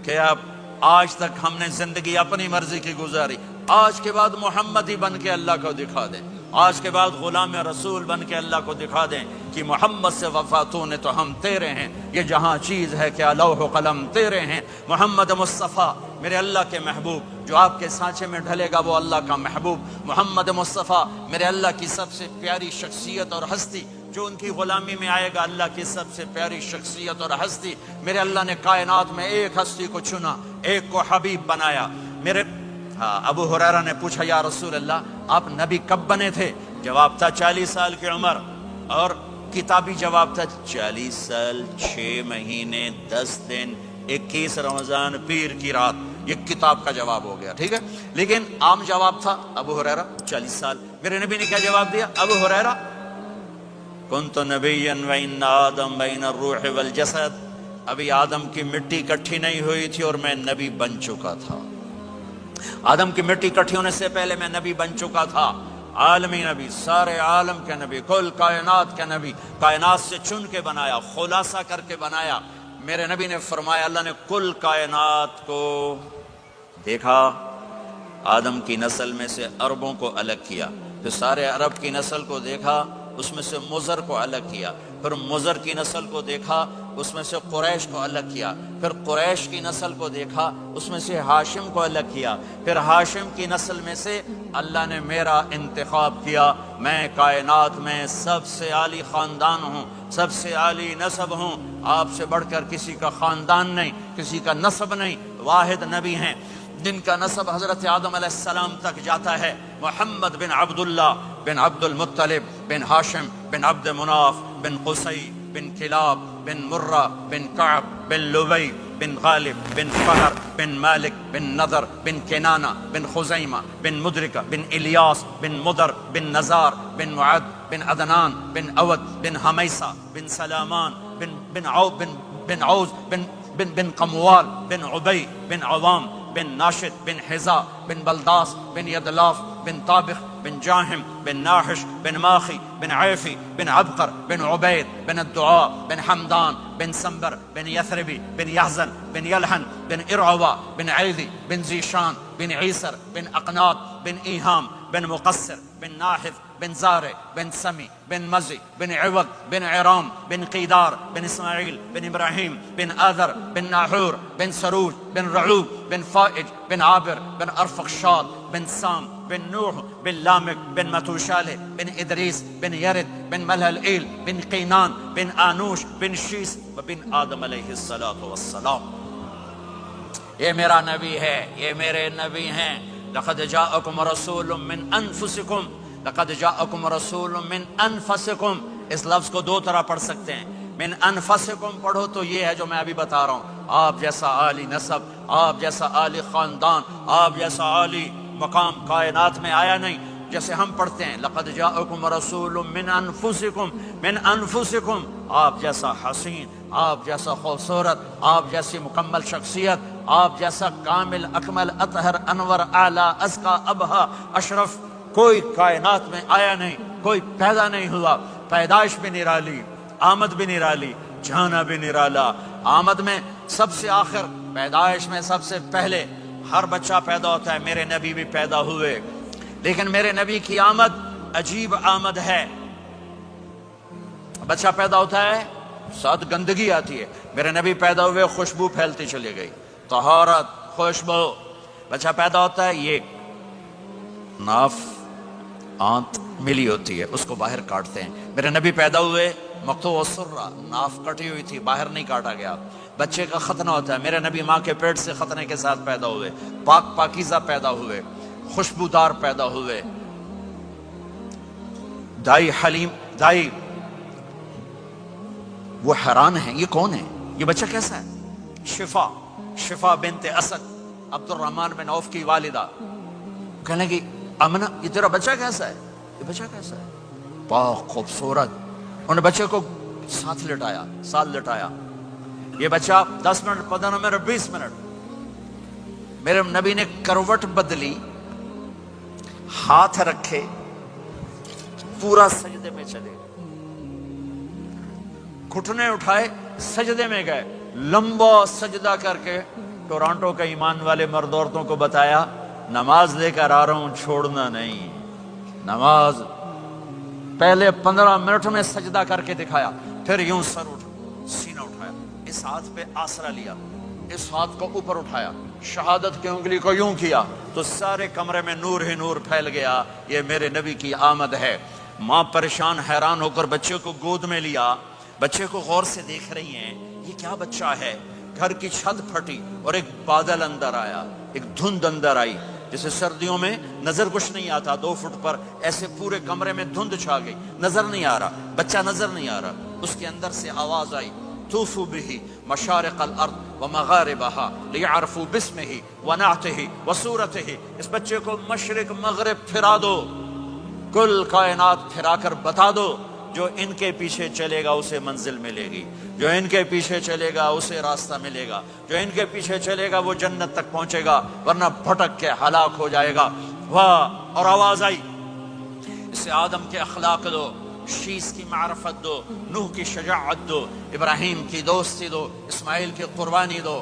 کہ اب آج تک ہم نے زندگی اپنی مرضی کی گزاری، آج کے بعد محمدی بن کے اللہ کو دکھا دیں، آج کے بعد غلام رسول بن کے اللہ کو دکھا دیں کہ محمد سے وفاتوں نے تو ہم تیرے ہیں، یہ جہاں چیز ہے کہ لوح و قلم تیرے ہیں۔ محمد مصطفیٰ میرے اللہ کے محبوب، جو آپ کے سانچے میں ڈھلے گا وہ اللہ کا محبوب، محمد مصطفیٰ میرے اللہ کی سب سے پیاری شخصیت اور ہستی، جو ان کی غلامی میں آئے گا اللہ کی سب سے پیاری شخصیت اور ہستی۔ میرے اللہ نے کائنات میں ایک ہستی کو چنا، ایک کو حبیب بنایا۔ میرے ابو ہریرہ نے پوچھا یا رسول اللہ آپ نبی کب بنے تھے؟ جواب تھا 40 سال کی عمر، اور کتابی جواب تھا 40 سال 6 مہینے 10 دن 21 رمضان پیر کی رات، یہ کتاب کا جواب ہو گیا، ٹھیک ہے۔ لیکن عام جواب تھا ابو ہریرہ 40 سال۔ میرے نبی نے کیا جواب دیا؟ ابو ہریرہ کنت نبیا وان آدم بین الروح والجسد، ابھی آدم کی مٹی اکٹھی نہیں ہوئی تھی اور میں نبی بن چکا تھا۔ آدم کی مٹی اکٹھی ہونے سے پہلے میں نبی بن چکا تھا، عالمی نبی، سارے عالم کے نبی، کل کائنات کے نبی، کائنات سے چن کے بنایا، خلاصہ کر کے بنایا۔ میرے نبی نے فرمایا اللہ نے کل کائنات کو دیکھا، آدم کی نسل میں سے عربوں کو الگ کیا، پھر سارے عرب کی نسل کو دیکھا، اس میں سے مضر کو الگ کیا، پھر مضر کی نسل کو دیکھا، اس میں سے قریش کو الگ کیا، پھر قریش کی نسل کو دیکھا، اس میں سے ہاشم کو الگ کیا، پھر ہاشم کی نسل میں سے اللہ نے میرا انتخاب کیا۔ میں کائنات میں سب سے عالی خاندان ہوں، سب سے عالی نسب ہوں، آپ سے بڑھ کر کسی کا خاندان نہیں، کسی کا نسب نہیں، واحد نبی ہیں جن کا نسب حضرت آدم علیہ السلام تک جاتا ہے، محمد بن عبداللہ بن عبد المطلب بن ہاشم بن عبد مناف بن قصی بن کلاب بن مرہ بن کعب بن لبی بن غالب بن فہر بن مالک بن نضر بن کنانہ بن خزیمہ بن مدرکہ بن الیاس بن مدر بن نزار بن معد بن عدنان بن اود بن حمیسہ بن سلامان بن عوز بن قموال بن عبی بن عوام بن ناشد بن حزا بن بلداس بن یدلاف بن طابخ بن جاہم بن ناحش بن ماخی بن عیفی بن عبقر بن عبید بن الدعاء بن حمدان بن سنبر بن یثربی بن یحزن بن یلحن بن ارعوا بن عیدی بن زیشان بن عیسر بن اقناط بن ایہام بن مقصر بن ناحث بن زارع بن سمی بن مزی بن عوض بن عرام بن قیدار بن اسماعیل بن ابراہیم بن آذر بن ناحور بن سروج بن رعوب بن فائج بن عابر بن ارفخشاد بن سام بن نوح بن لامک بن متوشالہ بن ادریس بن یرد بن ملہلئیل بن قینان بن آنوش بن شیس بن آدم علیہ السلام۔ یہ میرا نبی ہے، یہ میرے نبی ہیں۔ لقد جاءکم رسول من انفسکم، لقد جاءکم رسول من انفسکم، اس لفظ کو دو طرح پڑھ سکتے ہیں، من انفسکم پڑھو تو یہ ہے جو میں ابھی بتا رہا ہوں، آپ جیسا عالی نسب، آپ جیسا عالی خاندان، آپ جیسا عالی مقام کائنات میں آیا نہیں۔ جیسے ہم پڑھتے ہیں لقد جاءکم رسول من انفسکم، من انفسکم، آپ جیسا حسین، آپ جیسا خوبصورت، آپ جیسی مکمل شخصیت، آپ جیسا کامل اکمل اطہر انور اعلیٰ ازکا ابہا اشرف کوئی کائنات میں آیا نہیں، کوئی پیدا نہیں ہوا۔ پیدائش بھی نرالی، آمد بھی نرالی، جانا بھی نرالا۔ آمد میں سب سے آخر، پیدائش میں سب سے پہلے ہر بچہ پیدا ہوتا ہے، میرے نبی بھی پیدا ہوئے، لیکن میرے نبی کی آمد عجیب آمد ہے۔ بچہ پیدا ہوتا ہے ساتھ گندگی آتی ہے، میرے نبی پیدا ہوئے خوشبو پھیلتی چلی گئی، طہارت، خوشبو۔ بچہ پیدا ہوتا ہے، یہ ناف آنت ملی ہوتی ہے، اس کو باہر کاٹتے ہیں۔ میرے نبی پیدا ہوئے مقطوع السرہ، ناف کٹی ہوئی تھی، باہر نہیں کاٹا گیا۔ بچے کا ختنہ ہوتا ہے، میرے نبی ماں کے پیٹ سے ختنے کے ساتھ پیدا ہوئے، پاک پاکیزہ پیدا ہوئے، خوشبودار پیدا ہوئے۔ دائی حلیم، دائی وہ حیران ہیں، یہ کون ہے، یہ بچہ کیسا ہے؟ شفا بنت اسد، عبد الرحمن بن عوف کی والدہ، کہنے لگی امنہ یہ تیرا بچہ کیسا ہے، یہ بچہ کیسا ہے، پاک خوبصورت۔ انہوں نے بچے کو ساتھ لٹایا، یہ بچہ 10 منٹ 15 منٹ 20 منٹ، میرے نبی نے کروٹ بدلی، ہاتھ رکھے، پورا سجدے میں چلے، گھٹنے اٹھائے، سجدے میں گئے، لمبا سجدہ کر کے ٹورانٹو کے ایمان والے مرد عورتوں کو بتایا نماز لے کر آ رہا ہوں، چھوڑنا نہیں۔ نماز پہلے 15 منٹ میں سجدہ کر کے دکھایا، پھر یوں سر سینہ اٹھایا، اس ہاتھ پہ آسرا لیا، اس ہاتھ کو اوپر اٹھایا، شہادت کی انگلی کو یوں کیا تو سارے کمرے میں نور ہی نور پھیل گیا۔ یہ میرے نبی کی آمد ہے۔ ماں پریشان حیران ہو کر بچے کو گود میں لیا، بچے کو غور سے دیکھ رہی ہیں، یہ کیا بچہ ہے؟ گھر کی چھت پھٹی اور ایک بادل اندر آیا، ایک دھند اندر آئی، جیسے سردیوں میں نظر کچھ نہیں آتا 2 فٹ پر، ایسے پورے کمرے میں دھند چھا گئی، نظر نہیں آ رہا، بچہ نظر نہیں آ رہا۔ اس کے اندر سے آواز آئی، طوفوا به مشارق الارض ومغاربها ليعرفوا باسمه ونعته وصورته. اس بچے کو مشرق مغرب پھرا دو، کل کائنات پھرا کر بتا دو. جو ان کے پیچھے چلے گا اسے منزل ملے گی، جو ان کے پیچھے چلے گا اسے راستہ ملے گا، جو ان کے پیچھے چلے گا وہ جنت تک پہنچے گا، ورنہ بھٹک کے ہلاک ہو جائے گا. واہ! اور آواز آئی، اسے آدم کے اخلاق دو، شیس کی معرفت دو، نوح کی شجاعت دو، ابراہیم کی دوستی دو، اسماعیل کی قربانی دو،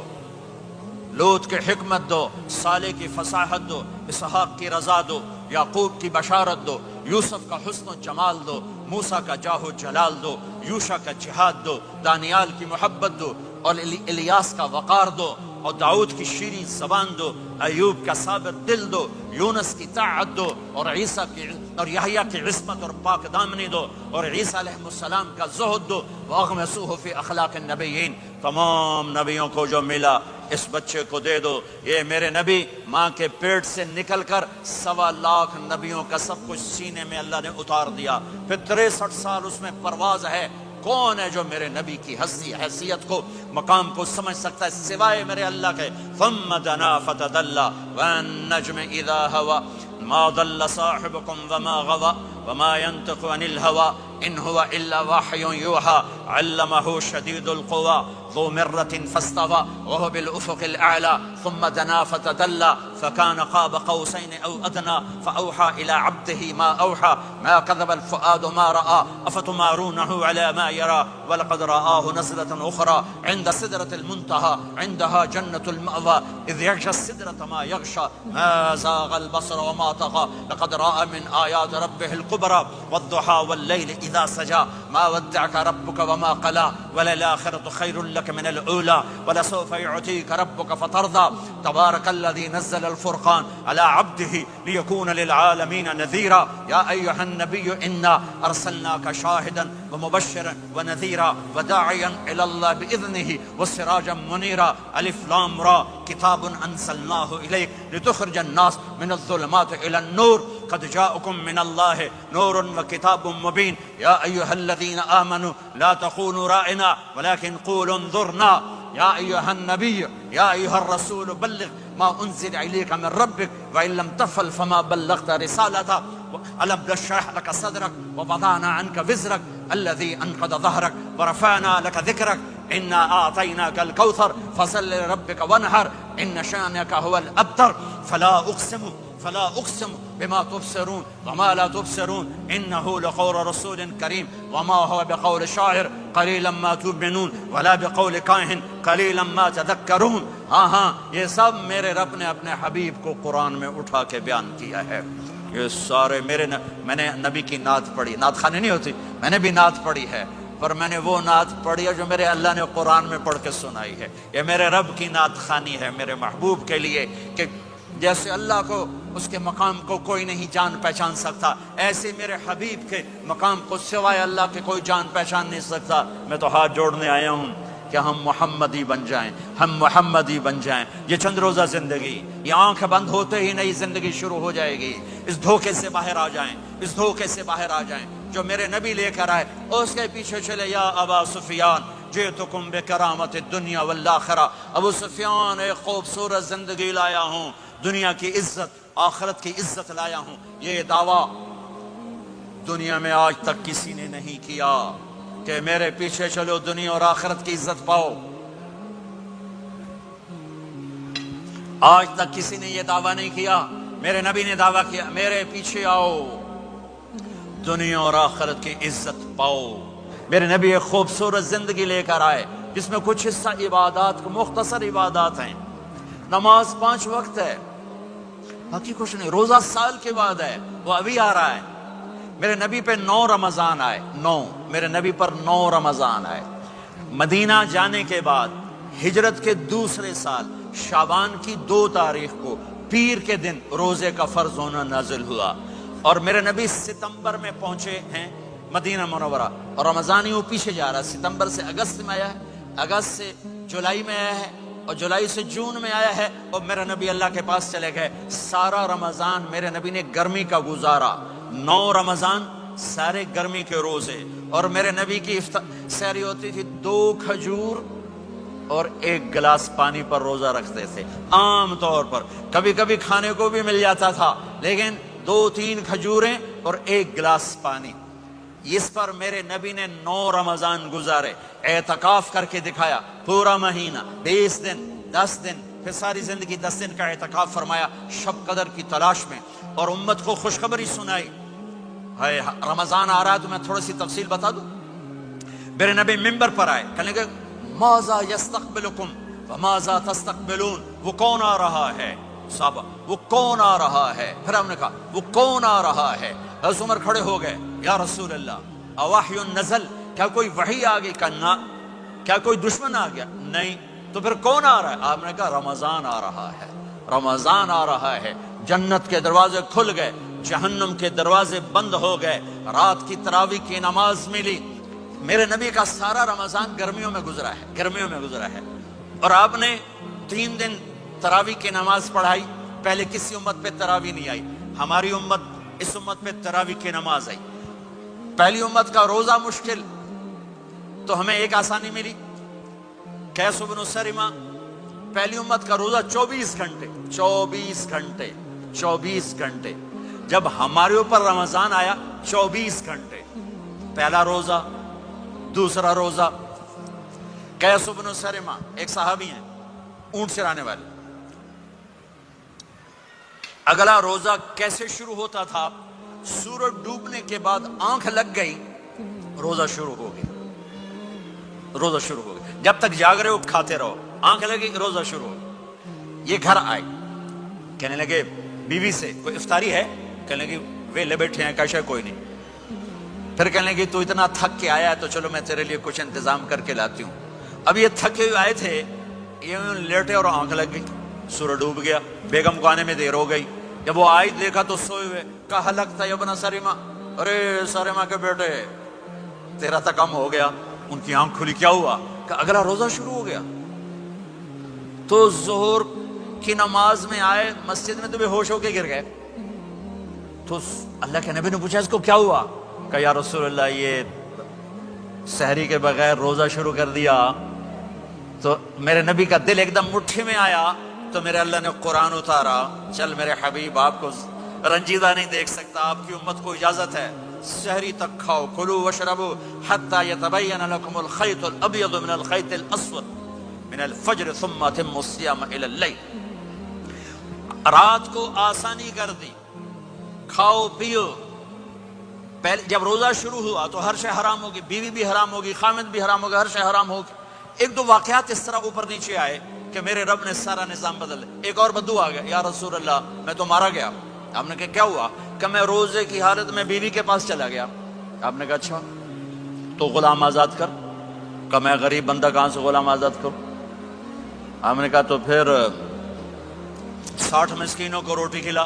لوط کی حکمت دو، صالح کی فصاحت دو، اسحاق کی رضا دو، یعقوب کی بشارت دو، یوسف کا حسن و جمال دو، موسیٰ کا جاہ و جلال دو، یوشع کا جہاد دو، دانیال کی محبت دو، اور الیاس کا وقار دو، اور داؤد کی شیریں زبان دو، ایوب کا صابر دل دو، یونس کی طاعت دو، اور عیسیٰ کی اور یحییٰ کی عصمت اور پاک دامنی دو، اور عیسیٰ علیہ السلام کا زہد دو. وَأَغْمَسُوهُ فِي أَخْلَاقِ النَّبِيِّينَ. تمام نبیوں کو جو ملا اس بچے کو دے دو. یہ میرے نبی ماں کے پیٹ سے نکل کر 1.25 لاکھ نبیوں کا سب کچھ سینے میں اللہ نے اتار دیا. پھر 63 سال اس میں پرواز ہے. کون ہے جو میرے نبی کی حیثیت کو مقام کو سمجھ سکتا ہے سوائے میرے اللہ کے؟ ثم دنا فتدلى والنجم اذا هوى ما ضل صاحبكم وما غوى وما ينطق عن الهوى ان هو الا وحي يوحى علمه شديد القوى ذو مرة فاستوى وهو بالافق الاعلى ثم دنا فتدلى فكان قاب قوسين او ادنى فاوحى الى عبده ما اوحى ما كذب الفؤاد ما راى افتمارونه على ما يرى ولقد رآه نزلة اخرى عند سدرة المنتهى عندها جنة المأوى اذ يغشى السدرة ما يغشى ما زاغ البصر وما طغى لقد رأى من آيات ربه الكبرى والضحى والليل اذا سجى ما ودعك ربك وما قلى وللآخرة خير لك من الأولى ولسوف يعطيك ربك فترضى تبارك الذي نزل الفرقان على عبده ليكون للعالمين نذيرا يا أيها النبي إنا أرسلناك شاهدا ومبشرا ونذيرا وداعيا إلى الله بإذنه وسراجا منيرا ألف لام را كتاب أنزلناه إليك لتخرج الناس من الظلمات إلى النور قد جاءكم من الله نور وكتاب مبين يا أيها الذين آمنوا لا تخونوا رائنا ولكن قولوا انظرنا يا أيها النبي يا أيها الرسول بلغ ما أنزل إليك من ربك وإن لم تفعل فما بلغت رسالته ألم نشرح لك صدرك ووضعنا عنك وزرك الذي أنقض ظهرك ورفعنا لك ذكرك إنا أعطيناك الكوثر فصل لربك وانحر إن شانك هو الأبتر فلا أقسم بما تبصرون وما لا تبصرون إنه لقول رسول كريم وما هو بقول شاعر قليلا ما تؤمنون ولا بقول کاہن قليلا ما تذكرون. ہاں یہ سب میرے رب نے اپنے حبیب کو قرآن میں اٹھا کے بیان کیا ہے. یہ سارے میں نے نبی کی نعت پڑھی. نعت خانی نہیں ہوتی، میں نے بھی نعت پڑھی ہے، پر میں نے وہ نعت پڑھی ہے جو میرے اللہ نے قرآن میں پڑھ کے سنائی ہے. یہ میرے رب کی نعت خانی ہے میرے محبوب کے لیے کہ جیسے اللہ کو اس کے مقام کو کوئی نہیں جان پہچان سکتا، ایسے میرے حبیب کے مقام کو سوائے اللہ کے کوئی جان پہچان نہیں سکتا. میں تو ہاتھ جوڑنے آیا ہوں کہ ہم محمدی بن جائیں، ہم محمدی بن جائیں. یہ چند روزہ زندگی، یہ آنکھ بند ہوتے ہی نئی زندگی شروع ہو جائے گی. اس دھوکے سے باہر آ جائیں، اس دھوکے سے باہر آ جائیں جو میرے نبی لے کر آئے. اور اس کے پیچھے چلے یا ابا سفیان جئتکم بکرامت الدنیا والآخرہ. ابو سفیان ایک خوبصورت زندگی لایا ہوں، دنیا کی عزت آخرت کی عزت لایا ہوں. یہ دعویٰ دنیا میں آج تک کسی نے نہیں کیا کہ میرے پیچھے چلو دنیا اور آخرت کی عزت پاؤ. آج تک کسی نے یہ دعویٰ نہیں کیا. میرے نبی نے دعویٰ کیا میرے پیچھے آؤ دنیا اور آخرت کی عزت پاؤ. میرے نبی ایک خوبصورت زندگی لے کر آئے جس میں کچھ حصہ عبادات کو مختصر عبادات ہیں. نماز 5 وقت ہے، باقی کچھ نہیں. روزہ سال کے بعد ہے، وہ ابھی آ رہا ہے. میرے نبی پہ 9 رمضان آئے، 9 میرے نبی پر 9 رمضان آئے. مدینہ جانے کے بعد ہجرت کے دوسرے سال شعبان کی 2 تاریخ کو پیر کے دن روزے کا فرض ہونا نازل ہوا. اور میرے نبی ستمبر میں پہنچے ہیں مدینہ منورہ، اور رمضان ہی وہ پیچھے جا رہا ہے. ستمبر سے اگست میں آیا ہے، اگست سے جولائی میں آیا ہے، اور جولائی سے جون میں آیا ہے. اور میرے نبی اللہ کے پاس چلے گئے. سارا رمضان میرے نبی نے گرمی کا گزارا. 9 رمضان سارے گرمی کے روزے، اور میرے نبی کی سحری ہوتی تھی 2 کھجور اور 1 گلاس پانی پر روزہ رکھتے تھے عام طور پر، کبھی کبھی کھانے کو بھی مل جاتا تھا، لیکن 2-3 کھجوریں اور 1 گلاس پانی۔ اس پر میرے نبی نے 9 رمضان گزارے، اعتکاف کر کے دکھایا، پورا مہینہ 20 دن 10 دن، پھر ساری زندگی 10 دن کا اعتکاف فرمایا شب قدر کی تلاش میں، اور امت کو خوشخبری سنائی۔ رمضان آ رہا ہے تو میں تھوڑی سی تفصیل بتا دوں۔ میرے نبی ممبر پر آئے، کہنے لگے ماذا یستقبلکم وماذا تستقبلون، وہ کون آ رہا ہے صحابہ، وہ کون آ رہا ہے؟ پھر ہم نے کہا وہ کون آ رہا ہے؟ حضرت عمر کھڑے ہو گئے، یا رسول اللہ اوحی نزل، کیا کوئی وحی آ گئی؟ کہا کیا کوئی دشمن آ گیا؟ نہیں۔ تو پھر کون آ رہا ہے؟ آپ نے کہا رمضان آ رہا ہے، رمضان آ رہا ہے، جنت کے دروازے کھل گئے، جہنم کے دروازے بند ہو گئے، رات کی تراویح کی نماز ملی۔ میرے نبی کا سارا رمضان گرمیوں میں گزرا ہے، گرمیوں میں گزرا ہے، اور آپ نے 3 دن تراویح کی نماز پڑھائی۔ پہلے کسی امت پہ تراویح نہیں آئی، ہماری امت، اس امت پہ تراویح کی نماز آئی۔ پہلی امت کا روزہ مشکل، تو ہمیں ایک آسانی ملی، قیس بن سرمہ، پہلی امت کا روزہ 24 گھنٹے 24 گھنٹے 24 گھنٹے، جب ہمارے اوپر رمضان آیا 24 گھنٹے، پہلا روزہ، دوسرا روزہ۔ قیس بن سرمہ ایک صحابی ہیں، اونٹ چرانے والے۔ اگلا روزہ کیسے شروع ہوتا تھا؟ سورج ڈوبنے کے بعد آنکھ لگ گئی، روزہ شروع ہو گیا، روزہ شروع ہو گیا، جب تک جاگ رہے ہو کھاتے رہو، آنکھ لگی روزہ شروع ہو گیا۔ یہ گھر آئے، کہنے لگے بیوی سے کوئی افطاری ہے؟ کہنے لگے ویلے بیٹھے ہیں، کیسے کوئی نہیں۔ پھر کہنے لگے تو اتنا تھک کے آیا ہے تو چلو میں تیرے لیے کچھ انتظام کر کے لاتی ہوں۔ اب یہ تھکے ہوئے آئے تھے، یہ لیٹے اور آنکھ لگ گئی، سورج ڈوب گیا، بیگم کو آنے میں دیر ہو گئی۔ جب وہ آئی دیکھا تو سوئے ہوئے، کہا لگتا ہے ابن سرمہ، ارے سرمہ کے بیٹے تیرا تو کم ہو گیا۔ ان کی آنکھ کھلی، کیا ہوا؟ کہ اگلا روزہ شروع ہو گیا۔ تو ظہر کی نماز میں آئے مسجد میں تو بے ہوش ہو کے گر گئے۔ تو اللہ کے نبی نے پوچھا اس کو کیا ہوا؟ کہ یا رسول اللہ یہ سحری کے بغیر روزہ شروع کر دیا۔ تو میرے نبی کا دل ایک دم مٹھی میں آیا، تو میرے اللہ نے قرآن اتارا، چل میرے حبیب آپ کو رنجیدہ نہیں دیکھ سکتا، آپ کی امت کو اجازت ہے، سحری تک کھاؤ، کلوا واشربوا حتی یتبین لکم الخیط الابیض من الخیط الاسود من الفجر ثم اتموا الصیام الی اللیل۔ رات کو آسانی کر دی، کھاؤ پیو۔ پہلے جب روزہ شروع ہوا تو ہر شے حرام ہوگی، بیوی بھی حرام ہوگی، خامد بھی حرام ہوگا، ہر شے حرام ہوگی۔ 1-2 واقعات اس طرح اوپر نیچے آئے کہ میرے رب نے سارا نظام بدل دیا۔ ایک اور بدو آ گیا، یا رسول اللہ میں تو مارا گیا۔ آپ نے کہا کیا ہوا؟ کہ میں روزے کی حالت میں بیوی کے پاس چلا گیا۔ آپ نے کہا اچھا تو غلام آزاد کر۔ کہ میں غریب بندہ کہاں سے غلام آزاد کروں؟ آپ نے کہا تو پھر 60 مسکینوں کو روٹی کھلا۔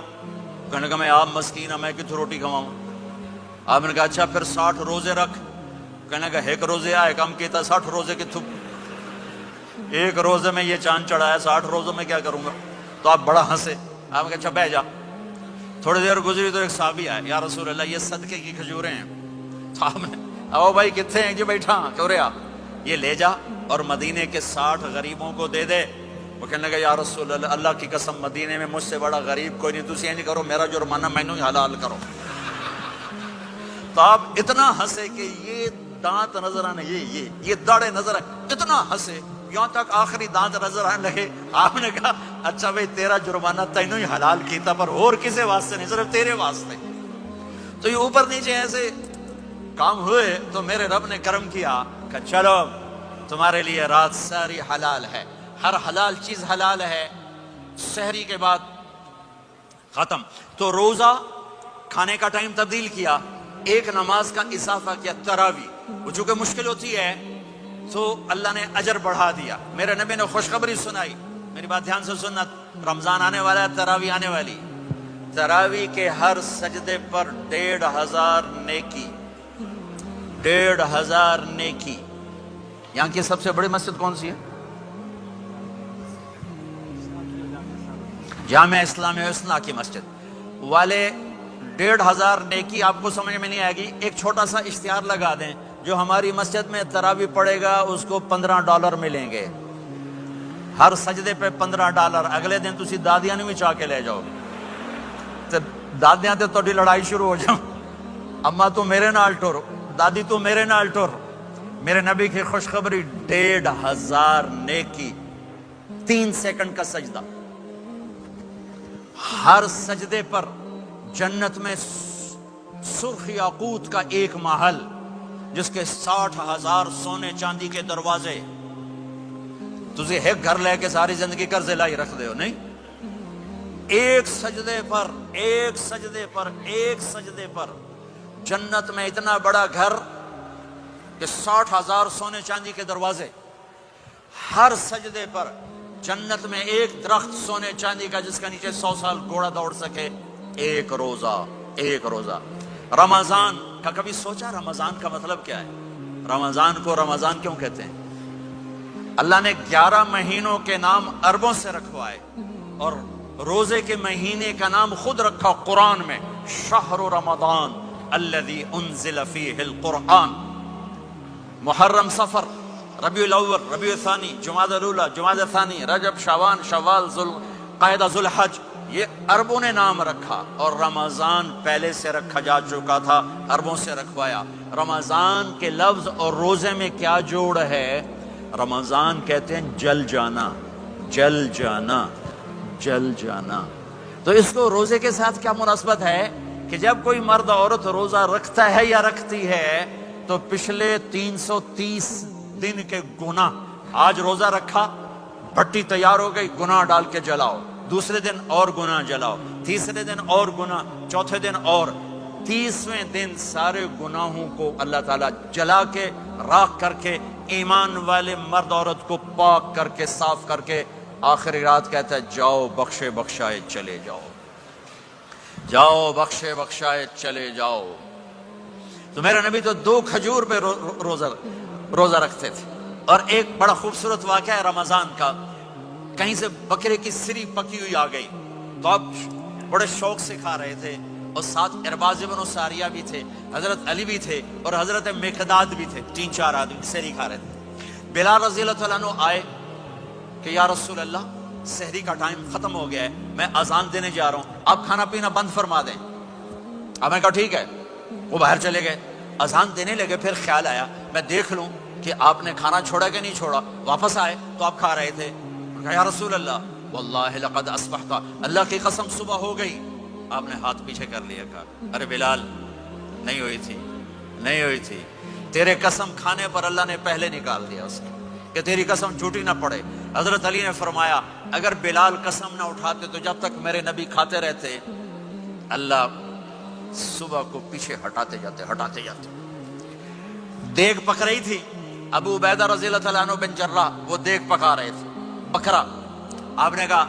کہنے کہ میں آپ مسکین ہوں، میں کتوں روٹی کھواؤں؟ آپ نے کہا اچھا پھر 60 روزے رکھ۔ کہنے کہ 1 روزے آئے کم کیتا، 60 روزے کتوں؟ 1 روزے میں یہ چاند چڑھایا، 60 روزوں میں کیا کروں گا؟ تو آپ بڑا ہنسے۔ آپ نے کہا اچھا بہ جا۔ تھوڑی دیر گزری تو ایک صحابی آئے، یا رسول اللہ یہ صدقے کی کھجوریں ہیں۔ تو آپ نے او بھائی کتنے ہیں؟ جی بیٹھا کیوں رہا، یہ لے جا اور مدینے کے 60 غریبوں کو دے دے۔ وہ کہنے لگا یا رسول اللہ اللہ کی قسم مدینے میں مجھ سے بڑا غریب کوئی نہیں، تسی یہ نہیں کرو، میرا جرمانہ مینوں ہی حلال کرو۔ تو آپ اتنا ہنسے کہ یہ دانت نظر آنے، یہ داڑھیں نظر آئے، اتنا ہنسے یہاں تک آخری دانت نظر آنے لگے۔ آپ نے کہا اچھا بھائی تیرا جرمانہ تینوں ہی حلال کیتا، پر اور کسے واسطے نہیں، صرف تیرے واسطے۔ تو یہ اوپر نیچے ایسے کام ہوئے تو میرے رب نے کرم کیا کہ چلو تمہارے لیے رات ساری حلال ہے، ہر حلال چیز حلال ہے۔ سحری کے بعد ختم، تو روزہ کھانے کا ٹائم تبدیل کیا، ایک نماز کا اضافہ کیا، تراویح۔ وہ چونکہ مشکل ہوتی ہے تو اللہ نے اجر بڑھا دیا۔ میرے نبی نے خوشخبری سنائی، میری بات دھیان سے سننا، رمضان آنے والا ہے، تراویح آنے والی۔ تراویح کے ہر سجدے پر 1500 نیکی، 1500 نیکی۔ یہاں کی سب سے بڑی مسجد کون سی ہے؟ جامعہ اسلامیہ حسنہ کی مسجد والے 1,500 نیکی آپ کو سمجھ میں نہیں آئے گی. ایک چھوٹا سا اشتہار لگا دیں, جو ہماری مسجد میں تراویح پڑے گا اس کو $15 ملیں گے, ہر سجدے پہ $15. اگلے دن تسی دادیاں بھی چاہ کے لے جاؤ گے, دادیاں تے تہاڈی لڑائی شروع ہو جاؤ, اما تو میرے نال ٹر, دادی تو میرے نال ٹر. میرے نبی کی خوشخبری, 1,500 نیکی, 3 سیکنڈ کا سجدہ. ہر سجدے پر جنت میں سرخ یاقوت کا ایک محل, جس کے 60,000 سونے چاندی کے دروازے. تسی ایک گھر لے کے ساری زندگی قرضے لائی رکھ دے ہو نہیں, ایک سجدے پر, ایک سجدے پر, ایک سجدے پر جنت میں اتنا بڑا گھر کہ 60,000 سونے چاندی کے دروازے. ہر سجدے پر جنت میں ایک درخت سونے چاندی کا جس کا نیچے 100 سال گھوڑا دوڑ سکے. ایک روزہ, ایک روزہ. رمضان کا کبھی سوچا رمضان کا مطلب کیا ہے؟ رمضان کو رمضان کیوں کہتے ہیں؟ اللہ نے 11 مہینوں کے نام عربوں سے رکھوائے, اور روزے کے مہینے کا نام خود رکھا قرآن میں, شہر رمضان الذی انزل فیہ القرآن. محرم, صفر, ربیع الاول, ربیع الثانی, جمادی الاولی, جمادی الثانی, رجب, شعبان, شوال, ذوالقعدہ, ذوالحج, یہ عربوں نے نام رکھا. اور رمضان پہلے سے رکھا جا چکا تھا, عربوں سے رکھوایا. رمضان کے لفظ اور روزے میں کیا جوڑ ہے؟ رمضان کہتے ہیں جل جانا, جل جانا, جل جانا. تو اس کو روزے کے ساتھ کیا مناسبت ہے کہ جب کوئی مرد عورت روزہ رکھتا ہے یا رکھتی ہے تو پچھلے 330 دن کے گناہ, آج روزہ رکھا, بھٹی تیار ہو گئی, گناہ ڈال کے جلاؤ, دوسرے دن اور گناہ جلاؤ, تیسرے دن اور گناہ, چوتھے دن اور, 30ویں دن سارے گناہوں کو اللہ تعالیٰ جلا کے, راکھ کر کے, ایمان والے مرد عورت کو پاک کر کے, صاف کر کے, آخری رات کہتا ہے جاؤ بخشے بخشائے چلے جاؤ, جاؤ بخشے بخشائے چلے جاؤ. تو میرا نبی تو 2 کھجور پہ روزہ رکھتے تھے. اور ایک بڑا خوبصورت واقعہ ہے رمضان کا, کہیں سے بکرے کی سری پکی ہوئی آ گئی تو آپ بڑے شوق سے کھا رہے تھے, اور ساتھ ارباز بن ساریہ بھی تھے, حضرت علی بھی تھے, اور حضرت مقداد بھی تھے, 3-4 آدمی سحری کھا رہے تھے. بلال رضی اللہ تعالیٰ عنہ آئے کہ یا رسول اللہ, سحری کا ٹائم ختم ہو گیا ہے, میں اذان دینے جا رہا ہوں, آپ کھانا پینا بند فرما دیں. اب میں کہا ٹھیک ہے. وہ باہر چلے گئے, اذان دینے لگے, پھر خیال آیا میں دیکھ لوں کہ آپ نے کھانا چھوڑا کہ نہیں چھوڑا. واپس آئے تو آپ کھا رہے تھے. کہا یا رسول اللہ واللہ لقد اصبحت, اللہ کی قسم صبح ہو گئی. آپ نے ہاتھ پیچھے کر لیا, کہا ارے بلال نہیں ہوئی تھی, نہیں ہوئی تھی, تیرے قسم کھانے پر اللہ نے پہلے نکال دیا اسے کہ تیری قسم جھوٹی نہ پڑے. حضرت علی نے فرمایا اگر بلال قسم نہ اٹھاتے تو جب تک میرے نبی کھاتے رہتے اللہ صبح کو پیچھے ہٹاتے جاتے. دیگ پک رہی تھی, ابو عبیدہ رضی اللہ تعالیٰ عنہ بن جراح وہ دیگ پکا رہے تھے, بکرا. آپ نے کہا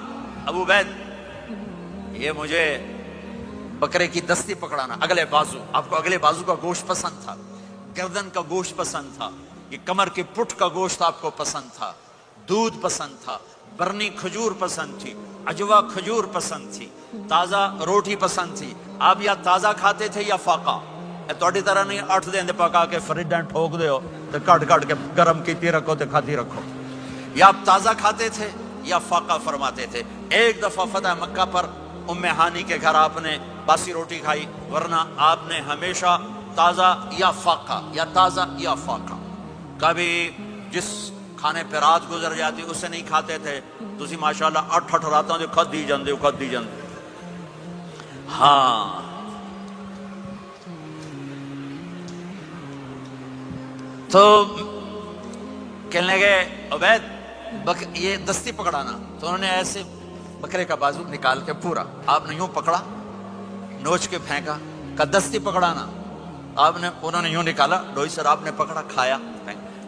ابو عبید یہ مجھے بکرے کی دستی پکڑانا, اگلے بازو. آپ کو اگلے بازو کا گوشت پسند تھا, گردن کا گوشت پسند تھا, یہ کمر کی پٹھ کا گوشت آپ کو پسند تھا, دودھ پسند تھا, برنی کھجور پسند تھی, عجوا کھجور پسند تھی, تازہ روٹی پسند تھی. آپ یا تازہ کھاتے تھے یا فاقہ. توڑی طرح نہیں 8 دن پکا کے فریج ٹھوک دے ہو تو کٹ کے گرم کیتی رکھو تو کھاتی رکھو. یا آپ تازہ کھاتے تھے یا فاقہ فرماتے تھے. ایک دفعہ فتح مکہ پر ام ہانی کے گھر آپ نے باسی روٹی کھائی, ورنہ آپ نے ہمیشہ تازہ یا فاقہ, یا تازہ یا فاقہ. کبھی جس کھانے پہ رات گزر جاتی اسے نہیں کھاتے تھے. تسی ماشاءاللہ 8 راتوں جو کھدی جاندے. ہاں تو کہنے لگے عبید یہ دستی پکڑانا. تو انہوں نے ایسے بکرے کا بازو نکال کے پورا آپ نے یوں پکڑا, نوچ کے پھینکا, کہا دستی پکڑانا. انہوں نے یوں نکالا, ڈوئی سر آپ نے پکڑا, کھایا,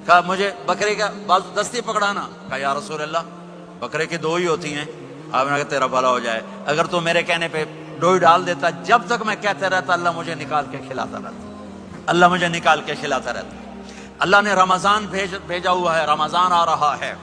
کہا مجھے بکرے کا بازو دستی پکڑانا. کہا یا رسول اللہ بکرے کی 2 ہی ہوتی ہیں. آپ نے کہا تیرا بھلا ہو جائے, اگر تو میرے کہنے پہ ڈوئی ڈال دیتا, جب تک میں کہتے رہتا اللہ مجھے نکال کے کھلاتا رہتا, اللہ مجھے نکال کے کھلاتا رہتا. اللہ نے رمضان بھیجا ہوا ہے, رمضان آ رہا ہے,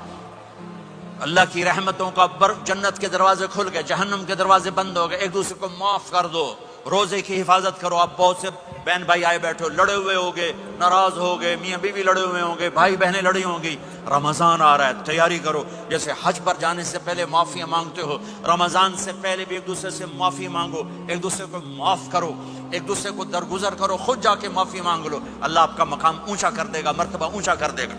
اللہ کی رحمتوں کا جنت کے دروازے کھل گئے, جہنم کے دروازے بند ہو گئے. ایک دوسرے کو معاف کر دو, روزے کی حفاظت کرو. آپ بہت سے بہن بھائی آئے بیٹھے ہو, لڑے ہوئے ہوگے, ناراض ہو گئے, میاں بیوی لڑے ہوئے ہوں گے, بھائی بہنیں لڑی ہوں گی. رمضان آ رہا ہے, تیاری کرو. جیسے حج پر جانے سے پہلے معافیاں مانگتے ہو, رمضان سے پہلے بھی ایک دوسرے سے معافی مانگو, ایک دوسرے کو معاف کرو, ایک دوسرے کو درگزر کرو, خود جا کے معافی مانگ لو. اللہ آپ کا مقام اونچا کر دے گا, مرتبہ اونچا کر دے گا.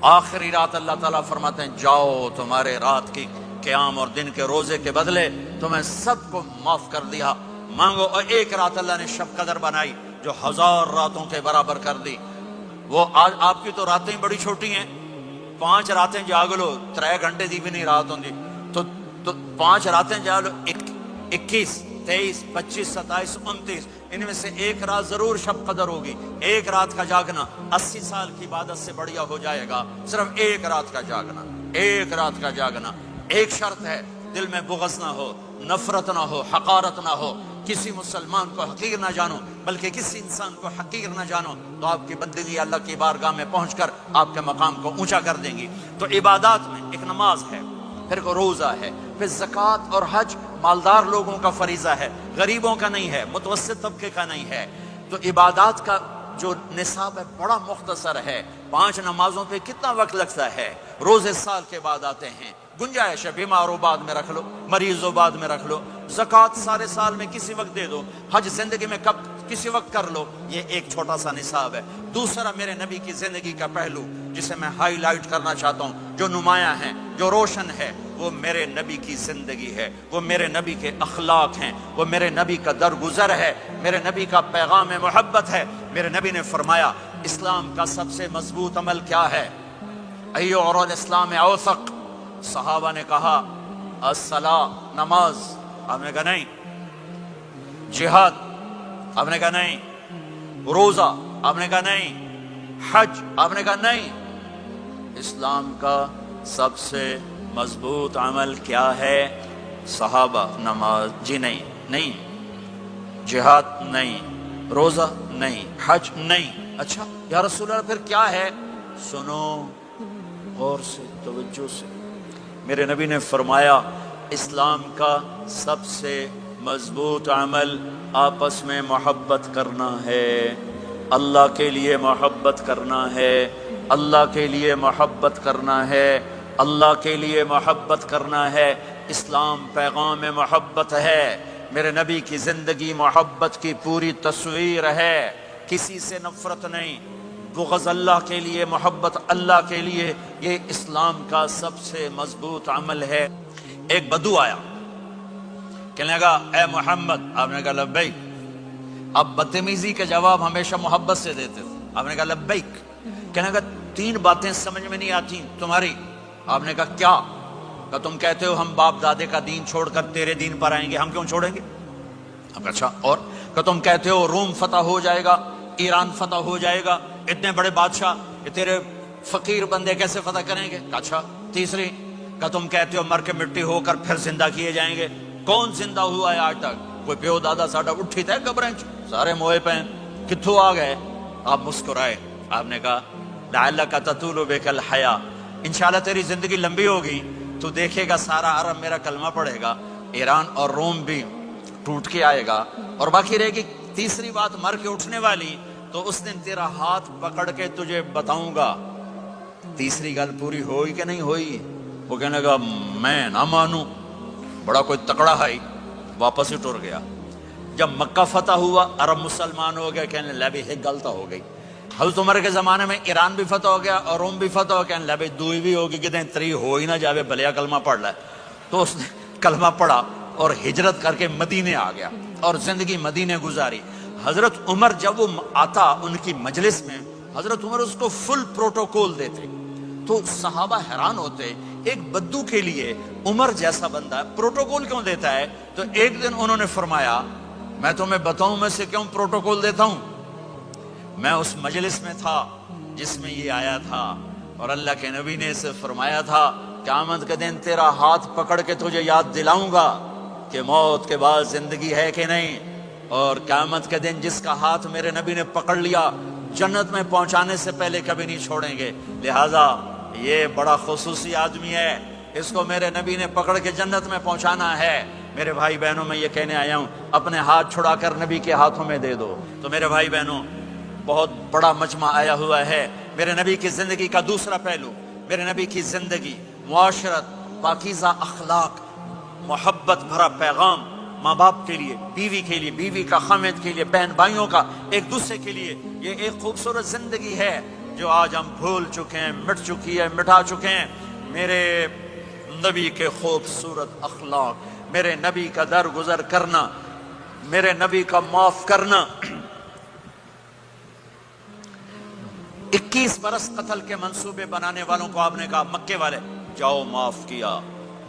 آخری رات اللہ تعالیٰ فرماتے ہیں جاؤ, تمہارے رات کی قیام اور دن کے روزے کے بدلے تمہیں سب کو معاف کر دیا, مانگو. اور ایک رات اللہ نے شب قدر بنائی جو 1000 راتوں کے برابر کر دی. وہ آج آپ کی تو راتیں بڑی چھوٹی ہیں, 5 راتیں جاگ لو, 3 گھنٹے دی بھی نہیں رات ہوندی, تو 5 راتیں جاگ لو, 21 23 25 27 29, ان میں سے ایک رات ضرور شب قدر ہوگی. ایک رات کا جاگنا 80 سال کی عبادت سے بڑھیا ہو جائے گا. صرف ایک رات کا جاگنا, ایک رات کا جاگنا. ایک شرط ہے, دل میں بغض نہ ہو, نفرت نہ ہو, حقارت نہ ہو, کسی مسلمان کو حقیر نہ جانو, بلکہ کسی انسان کو حقیر نہ جانو, تو آپ کی بندگی اللہ کی بارگاہ میں پہنچ کر آپ کے مقام کو اونچا کر دیں گی. تو عبادات میں ایک نماز ہے, پھر کو روزہ ہے, پھر زکوٰۃ اور حج مالدار لوگوں کا فریضہ ہے, غریبوں کا نہیں ہے, متوسط طبقے کا نہیں ہے. تو عبادات کا جو نصاب ہے بڑا مختصر ہے. 5 نمازوں پہ کتنا وقت لگتا ہے, روزے سال کے بعد آتے ہیں, گنجائش ہے, بیماروں بعد میں رکھ لو, مریضوں بعد میں رکھ لو, زکوٰۃ سارے سال میں کسی وقت دے دو, حج زندگی میں کب کسی وقت کر لو. یہ ایک چھوٹا سا نصاب ہے. دوسرا میرے نبی کی زندگی کا پہلو جسے میں ہائی لائٹ کرنا چاہتا ہوں, جو نمایاں ہے, جو روشن ہے, وہ میرے نبی کی زندگی ہے, وہ میرے نبی کے اخلاق ہیں, وہ میرے نبی کا درگزر ہے, میرے نبی کا پیغام محبت ہے. میرے نبی نے فرمایا اسلام کا سب سے مضبوط عمل کیا ہے؟ ایو اور الاسلام اوثق. صحابہ نے کہا الصلاۃ, نماز. آپ نے کہا نہیں. جہاد. آپ نے کہا نہیں. روزہ. آپ نے کہا نہیں. حج. آپ نے کہا نہیں. اسلام کا سب سے مضبوط عمل کیا ہے؟ صحابہ نماز. جی نہیں. نہیں. جہاد نہیں. روزہ نہیں. حج نہیں. اچھا یا رسول اللہ پھر کیا ہے؟ سنو غور سے, توجہ سے. میرے نبی نے فرمایا اسلام کا سب سے مضبوط عمل آپس میں محبت کرنا ہے, اللہ کے لیے محبت کرنا ہے, اللہ کے لیے محبت کرنا ہے, اللہ کے لیے محبت کرنا ہے. اسلام پیغام محبت ہے. میرے نبی کی زندگی محبت کی پوری تصویر ہے. کسی سے نفرت نہیں, بغض اللہ کے لیے, محبت اللہ کے لیے. یہ اسلام کا سب سے مضبوط عمل ہے. ایک بدو آیا, کہنے لگا اے محمد. آپ نے کہا لبیک. آپ بدتمیزی کے جواب ہمیشہ محبت سے دیتے تھے. آپ نے کہا لبیک. کہنے لگا 3 باتیں سمجھ میں نہیں آتی تمہاری. آپ نے کہا کیا؟ کہ تم کہتے ہو ہم باپ دادے کا دین چھوڑ کر تیرے دین پر آئیں گے, ہم کیوں چھوڑیں گے؟ آپ کہا اچھا. اور کہ تم کہتے ہو روم فتح ہو جائے گا, ایران فتح ہو جائے گا, اتنے بڑے بادشاہ کہ تیرے فقیر بندے کیسے فتح کریں گے؟ اچھا. تیسری کہ تم کہتے ہو مر کے مٹی ہو کر پھر زندہ کیے جائیں گے. کون زندہ ہوا ہے آج تک؟ کوئی پیو دادا ساڈا اٹھی تھے قبریں سارے موئے پہ کتھوں آ گئے؟ آپ مسکرائے. آپ نے کہا لعلک تطول بک الحیا, انشاءاللہ تیری زندگی لمبی ہوگی, تو دیکھے گا سارا عرب میرا کلمہ پڑھے گا, ایران اور روم بھی ٹوٹ کے آئے گا, اور باقی رہے گی تیسری بات مر کے اٹھنے والی. تو اس دن تیرا ہاتھ پکڑ کے تجھے بتاؤں گا. تیسری گل پوری ہوئی کہ نہیں ہوئی؟ وہ کہنے لگا میں نہ مانوں. بڑا کوئی تکڑا ہے, واپس ہی ٹر گیا. جب مکہ فتح ہوا, عرب مسلمان ہو گیا, کہنے لگا بھی ایک غلطہ ہو گئی. حضرت عمر کے زمانے میں ایران بھی فتح ہو گیا اور روم بھی فتح ہو گیا, کہنے لگا بھی دوئی بھی ہوگی, کہتے ہیں 3 ہو ہی نہ جاوے, بھلیا کلمہ پڑھ لائے. تو اس نے کلمہ پڑھا اور ہجرت کر کے مدینے آ گیا اور زندگی مدینے گزاری. حضرت عمر جب وہ آتا ان کی مجلس میں, حضرت عمر اس کو فل پروٹوکول دیتے. تو صحابہ حیران ہوتے, ایک بدو کے لیے عمر جیسا بندہ پروٹوکول کیوں دیتا ہے؟ تو ایک دن انہوں نے فرمایا میں تمہیں بتاؤں میں سے کیوں پروٹوکول دیتا ہوں. میں اس مجلس میں تھا جس میں یہ آیا تھا, اور اللہ کے نبی نے اسے فرمایا تھا قیامت کے دن تیرا ہاتھ پکڑ کے تجھے یاد دلاؤں گا کہ موت کے بعد زندگی ہے کہ نہیں. اور قیامت کے دن جس کا ہاتھ میرے نبی نے پکڑ لیا جنت میں پہنچانے سے پہلے کبھی نہیں چھوڑیں گے. لہٰذا یہ بڑا خصوصی آدمی ہے, اس کو میرے نبی نے پکڑ کے جنت میں پہنچانا ہے. میرے بھائی بہنوں میں یہ کہنے آیا ہوں اپنے ہاتھ چھڑا کر نبی کے ہاتھوں میں دے دو۔ تو میرے بھائی بہنوں بہت بڑا مجمع آیا ہوا ہے، میرے نبی کی زندگی کا دوسرا پہلو، میرے نبی کی زندگی، معاشرت، پاکیزہ اخلاق، محبت بھرا پیغام، ماں باپ کے لیے، بیوی کے لیے، بیوی کا خامد کے لیے، بہن بھائیوں کا ایک دوسرے کے لیے، یہ ایک خوبصورت زندگی ہے جو آج ہم بھول چکے ہیں، مٹ چکی ہے، مٹا چکے ہیں۔ میرے نبی کے خوبصورت اخلاق، میرے نبی کا درگزر کرنا، میرے نبی کا معاف کرنا۔ 21 برس قتل کے منصوبے بنانے والوں کو آپ نے کہا مکے والے جاؤ معاف کیا،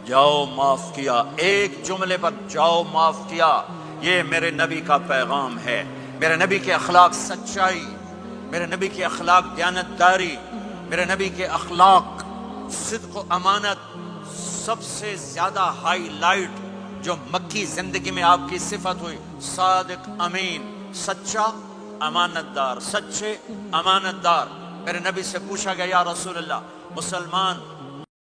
جاؤ معاف کیا، ایک جملے پر جاؤ معاف کیا۔ یہ میرے نبی کا پیغام ہے، میرے نبی کے اخلاق سچائی، میرے نبی کے اخلاق دیانتداری، میرے نبی کے اخلاق صدق و امانت۔ سب سے زیادہ ہائی لائٹ جو مکی زندگی میں آپ کی صفت ہوئی، صادق امین، سچا امانت دار، سچے امانت دار۔ میرے نبی سے پوچھا گیا یا رسول اللہ مسلمان